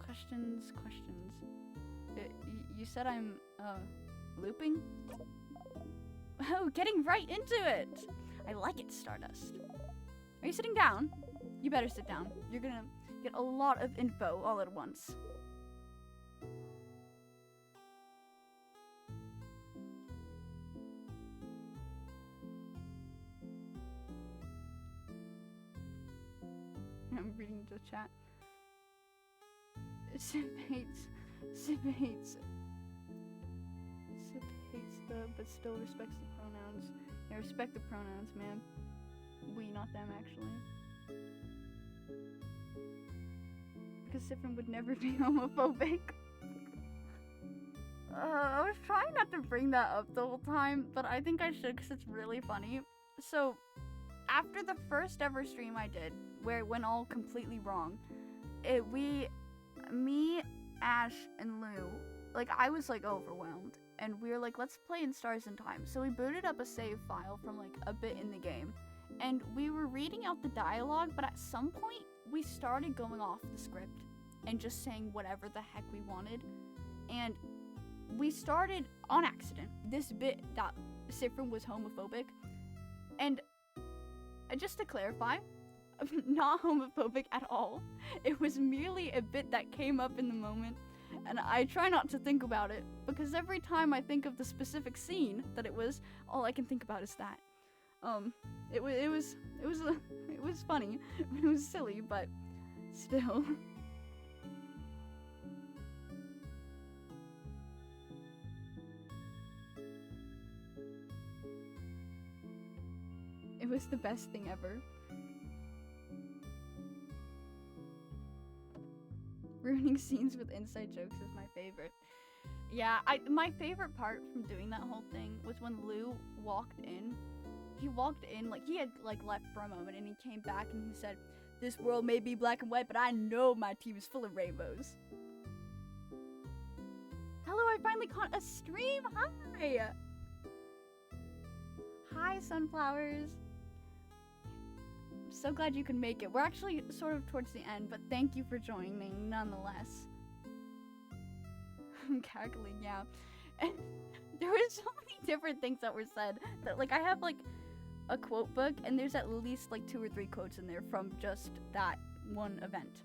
Questions. You said I'm, looping? Oh, getting right into it. I like it, Stardust. Are you sitting down? You better sit down. You're gonna get a lot of info all at once. I'm reading the chat. Sip hates the, but still respects the pronouns. Yeah, respect the pronouns, man. We, not them, actually. Because Sifrin would never be homophobic. I was trying not to bring that up the whole time, but I think I should because it's really funny. So, after the first ever stream I did, where it went all completely wrong, me, Ash, and Lou, like, I was, like, overwhelmed. And we were like, let's play in Stars and Time. So we booted up a save file from, like, a bit in the game. And we were reading out the dialogue, but at some point, we started going off the script and just saying whatever the heck we wanted. And we started, on accident, this bit that Sifrin was homophobic. And just to clarify, I'm not homophobic at all. It was merely a bit that came up in the moment. And I try not to think about it, because every time I think of the specific scene that it was, all I can think about is that. It was funny. It was silly, but still. It was the best thing ever. Ruining scenes with inside jokes is my favorite. Yeah, my favorite part from doing that whole thing was when Lou walked in. He walked in, like, he had, like, left for a moment, and he came back and he said, "This world may be black and white, but I know my team is full of rainbows." Hello, I finally caught a stream! Hi! Hi, sunflowers. I'm so glad you could make it. We're actually sort of towards the end, but thank you for joining nonetheless. I'm cackling, yeah. And there were so many different things that were said that, like, I have, like, a quote book, and there's at least, like, 2 or 3 quotes in there from just that one event.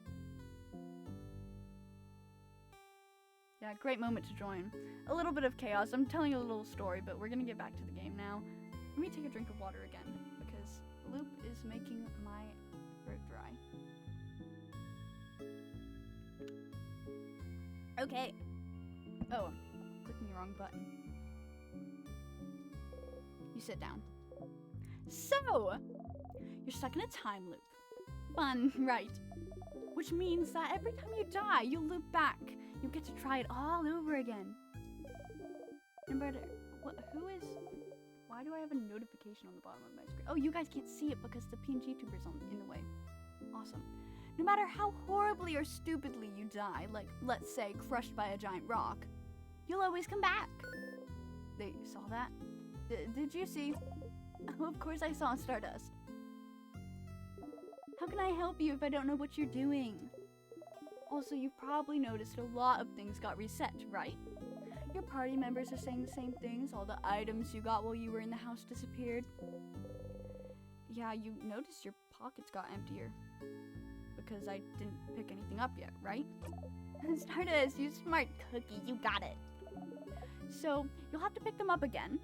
Yeah, great moment to join. A little bit of chaos. I'm telling you a little story, but we're gonna get back to the game now. Let me take a drink of water again, because Loop is making my throat dry. Okay. Oh, I'm clicking the wrong button. You sit down. So, you're stuck in a time loop. Fun, right? Which means that every time you die, you'll loop back. You get to try it all over again. Remember, why do I have a notification on the bottom of my screen? Oh, you guys can't see it because the PNG tuber's in the way. Awesome. No matter how horribly or stupidly you die, like, let's say, crushed by a giant rock, you'll always come back. They saw that? Did you see? Oh, of course I saw, Stardust. How can I help you if I don't know what you're doing? Also, you've probably noticed a lot of things got reset, right? Your party members are saying the same things, all the items you got while you were in the house disappeared. Yeah, you noticed your pockets got emptier. Because I didn't pick anything up yet, right? Stardust, you smart cookie, you got it. So, you'll have to pick them up again,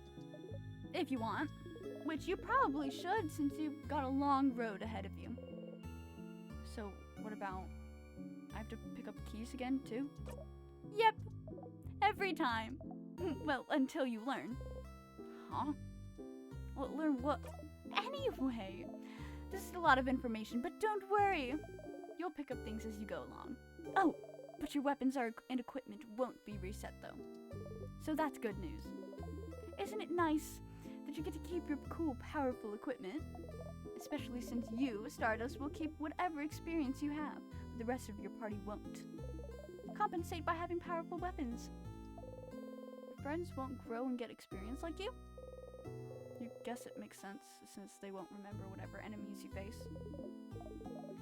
if you want. Which you probably should, since you've got a long road ahead of you. So, what about... I have to pick up keys again, too? Yep. Every time. Well, until you learn. Huh? Well, learn what? Anyway, this is a lot of information, but don't worry. You'll pick up things as you go along. Oh, but your weapons and equipment won't be reset, though. So that's good news. Isn't it nice that you get to keep your cool, powerful equipment? Especially since you, Stardust, will keep whatever experience you have, but the rest of your party won't. Compensate by having powerful weapons. Your friends won't grow and get experience like you? You guess it makes sense, since they won't remember whatever enemies you face.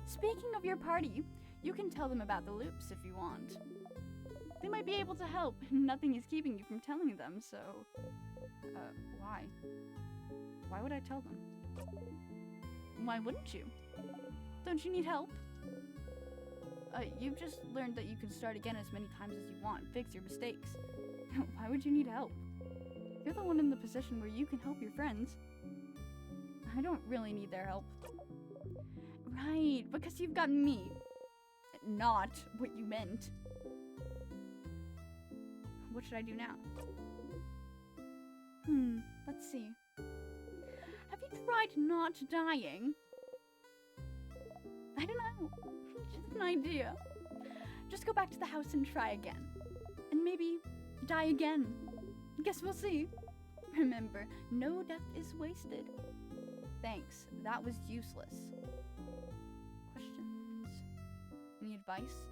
Speaking of your party, you can tell them about the loops if you want. They might be able to help, and nothing is keeping you from telling them, so... Why? Why would I tell them? Why wouldn't you? Don't you need help? You've just learned that you can start again as many times as you want, fix your mistakes. Why would you need help? You're the one in the position where you can help your friends. I don't really need their help. Right, because you've got me. Not what you meant. What should I do now? Let's see. Have you tried not dying? I don't know. Just an idea. Just go back to the house and try again. And maybe die again. Guess we'll see. Remember, no death is wasted. Thanks. That was useless. Questions? Any advice?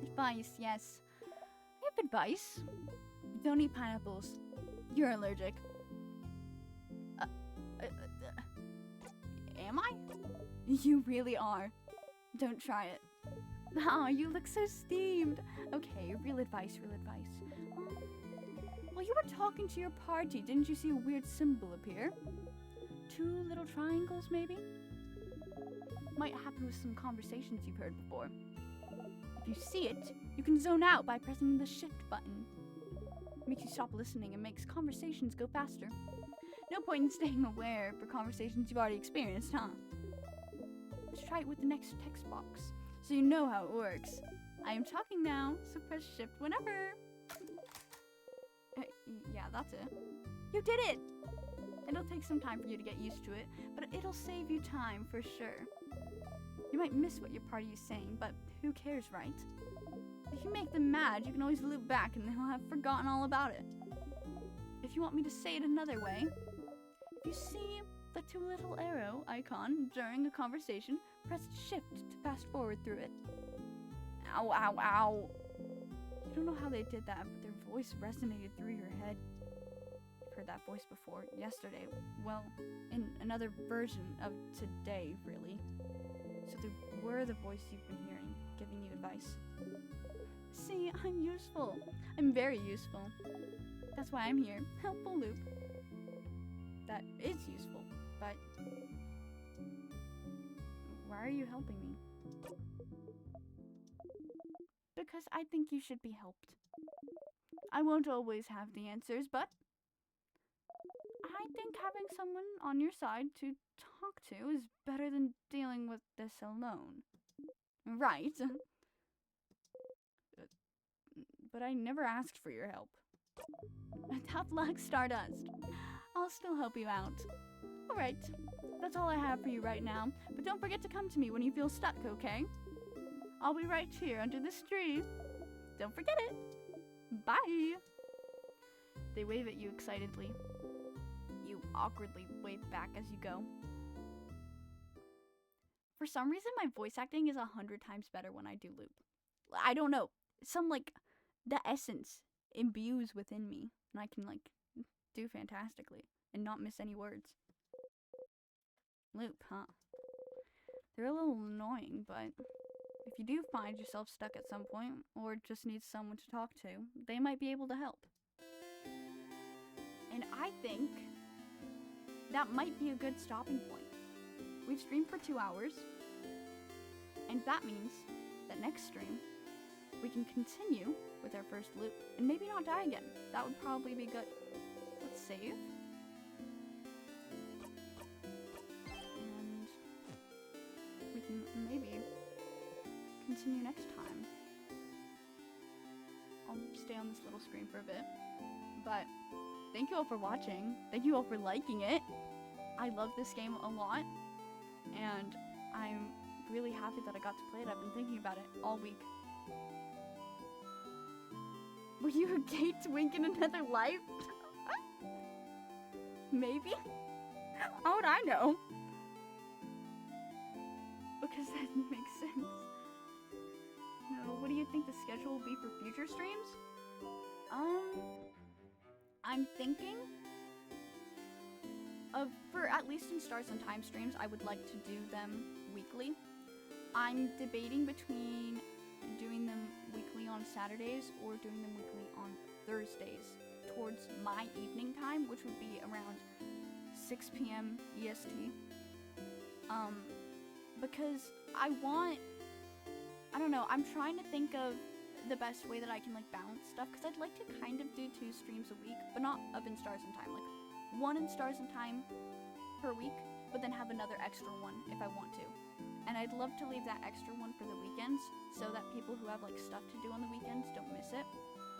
Advice, yes. I have advice. Don't eat pineapples. You're allergic. Am I? You really are. Don't try it. Ah, you look so steamed. Okay, real advice, real advice. While you were talking to your party, didn't you see a weird symbol appear? 2 little triangles, maybe? Might happen with some conversations you've heard before. If you see it, you can zone out by pressing the shift button. It makes you stop listening and makes conversations go faster. No point in staying aware for conversations you've already experienced, huh? Let's try it with the next text box, so you know how it works. I am talking now, so press shift whenever. Yeah, that's it. You did it! It'll take some time for you to get used to it, but it'll save you time for sure. You might miss what your party is saying, but who cares, right? If you make them mad, you can always loop back and they'll have forgotten all about it. If you want me to say it another way, if you see the 2 little arrow icon during a conversation, press shift to fast forward through it. Ow, ow, ow. You don't know how they did that, but their voice resonated through your head. I've heard that voice before, yesterday. Well, in another version of today, really. So they were the voice you've been hearing, giving you advice. See, I'm useful. I'm very useful. That's why I'm here. Helpful loop. That is useful, but why are you helping me? Because I think you should be helped. I won't always have the answers, but I think having someone on your side to talk to is better than dealing with this alone. Right. But I never asked for your help. Tough luck, Stardust. I'll still help you out. Alright, that's all I have for you right now, but don't forget to come to me when you feel stuck, okay? I'll be right here under this tree. Don't forget it. Bye! They wave at you excitedly. You awkwardly wave back as you go. For some reason, my voice acting is 100 times better when I do loop. I don't know. Some, the essence imbues within me, and I can, do fantastically and not miss any words. Loop, huh? They're a little annoying, but if you do find yourself stuck at some point, or just need someone to talk to, they might be able to help. And I think that might be a good stopping point. We've streamed for 2 hours, and that means that next stream, we can continue with our first loop, and maybe not die again. That would probably be good. Let's save. And we can maybe continue next time. I'll stay on this little screen for a bit. But thank you all for watching. Thank you all for liking it. I love this game a lot, and I'm really happy that I got to play it. I've been thinking about it all week. Were you a gate to wink in another life? Maybe? How would I know? Because that makes sense. No, what do you think the schedule will be for future streams? I'm thinking for at least in Stars and Time streams, I would like to do them weekly. I'm debating between doing them weekly on Saturdays or doing them weekly on Thursdays towards my evening time, which would be around 6 p.m. EST. Because I don't know, I'm trying to think of the best way that I can like balance stuff, because I'd like to kind of do 2 streams a week, but not of In Stars and Time, like 1 In Stars and Time per week, but then have another extra one if I want to. And I'd love to leave that extra one for the weekends, so that people who have like stuff to do on the weekends don't miss it.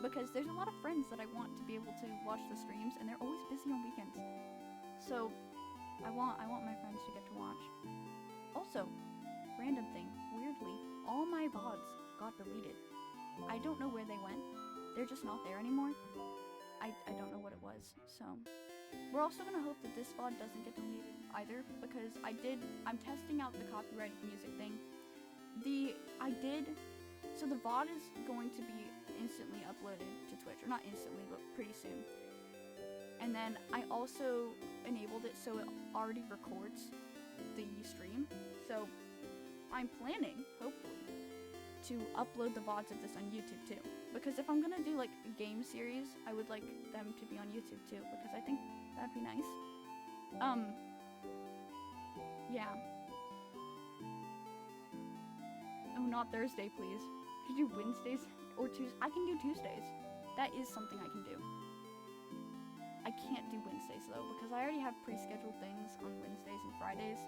Because there's a lot of friends that I want to be able to watch the streams, and they're always busy on weekends. So I want my friends to get to watch. Also, random thing, weirdly, all my VODs got deleted. I don't know where they went. They're just not there anymore. I don't know what it was, so. We're also gonna hope that this VOD doesn't get deleted either, because I'm testing out the copyrighted music thing. So the VOD is going to be instantly uploaded to Twitch, or not instantly, but pretty soon. And then I also enabled it so it already records the stream. So I'm planning, hopefully, to upload the VODs of this on YouTube too. Because if I'm gonna do like a game series, I would like them to be on YouTube too, because I think that'd be nice. Yeah. Oh, not Thursday, please. Could you do Wednesdays or Tuesdays? I can do Tuesdays. That is something I can do. I can't do Wednesdays though, because I already have pre-scheduled things on Wednesdays and Fridays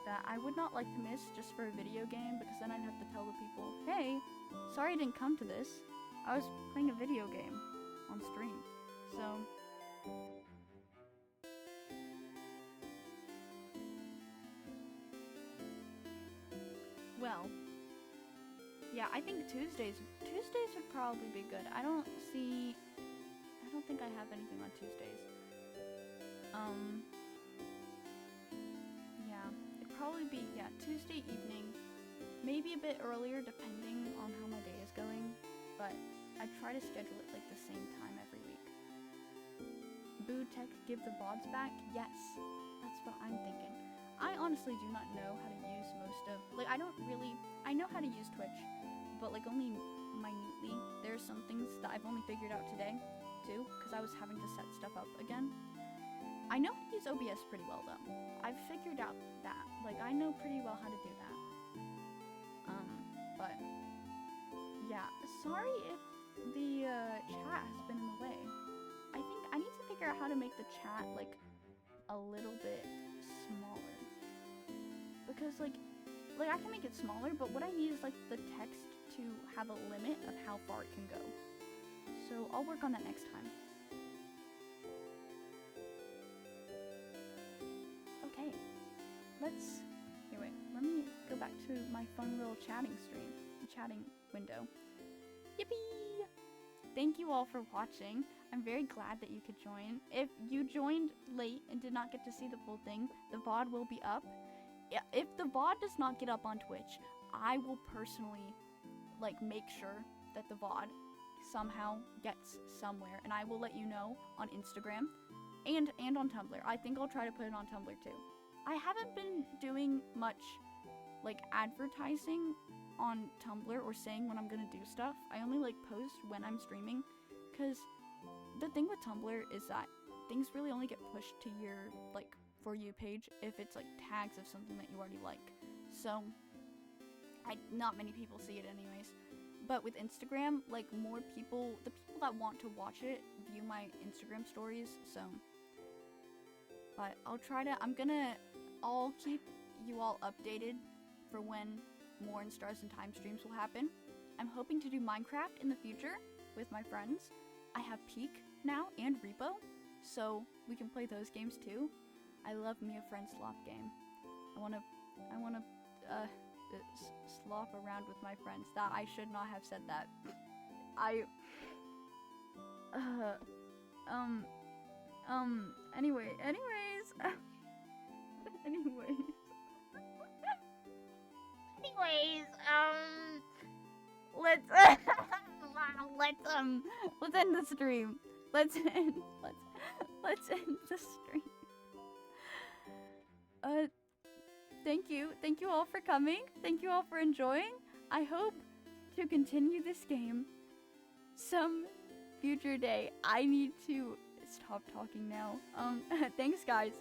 that I would not like to miss just for a video game, because then I'd have to tell the people, hey, sorry I didn't come to this. I was playing a video game on stream. So well, yeah, I think Tuesdays would probably be good. I don't think I have anything on Tuesdays. Yeah, it'd probably be, yeah, Tuesday evening, maybe a bit earlier depending on how my day is going, but I try to schedule it like the same time every week. Boo Tech give the VODs back? Yes, that's what I'm thinking. I honestly do not know how to use most of, like, I know how to use Twitch, but like only minutely. There's some things that I've only figured out today too, because I was having to set stuff up again. I know how to use OBS pretty well though. I've figured out that, like, I know pretty well how to do that. But yeah, sorry if the chat has been in the way. I think I need to figure out how to make the chat like a little bit smaller, because like I can make it smaller, but what I need is like the text to have a limit of how far it can go. So I'll work on that next time. Okay, let me go back to my fun little chatting window. Yippee! Thank you all for watching. I'm very glad that you could join. If you joined late and did not get to see the full thing, the VOD will be up. If the VOD does not get up on Twitch, I will personally like make sure that the VOD somehow gets somewhere, and I will let you know on Instagram and on Tumblr. I think I'll try to put it on Tumblr too. I haven't been doing much like advertising on Tumblr or saying when I'm gonna do stuff. I only like post when I'm streaming, because the thing with Tumblr is that things really only get pushed to your like For You page if it's like tags of something that you already like. So not many people see it anyways. But with Instagram, like the people that want to watch it view my Instagram stories, so. But I'll keep you all updated for when more In Stars and Time streams will happen. I'm hoping to do Minecraft in the future with my friends. I have Peak now and Repo, so we can play those games too. I love me a friend slop game. I wanna slop around with my friends. That I should not have said that. Anyways. Let's end the stream. Let's end the stream. Thank you all for coming. Thank you all for enjoying. I hope to continue this game some future day. I need to stop talking now. Thanks guys.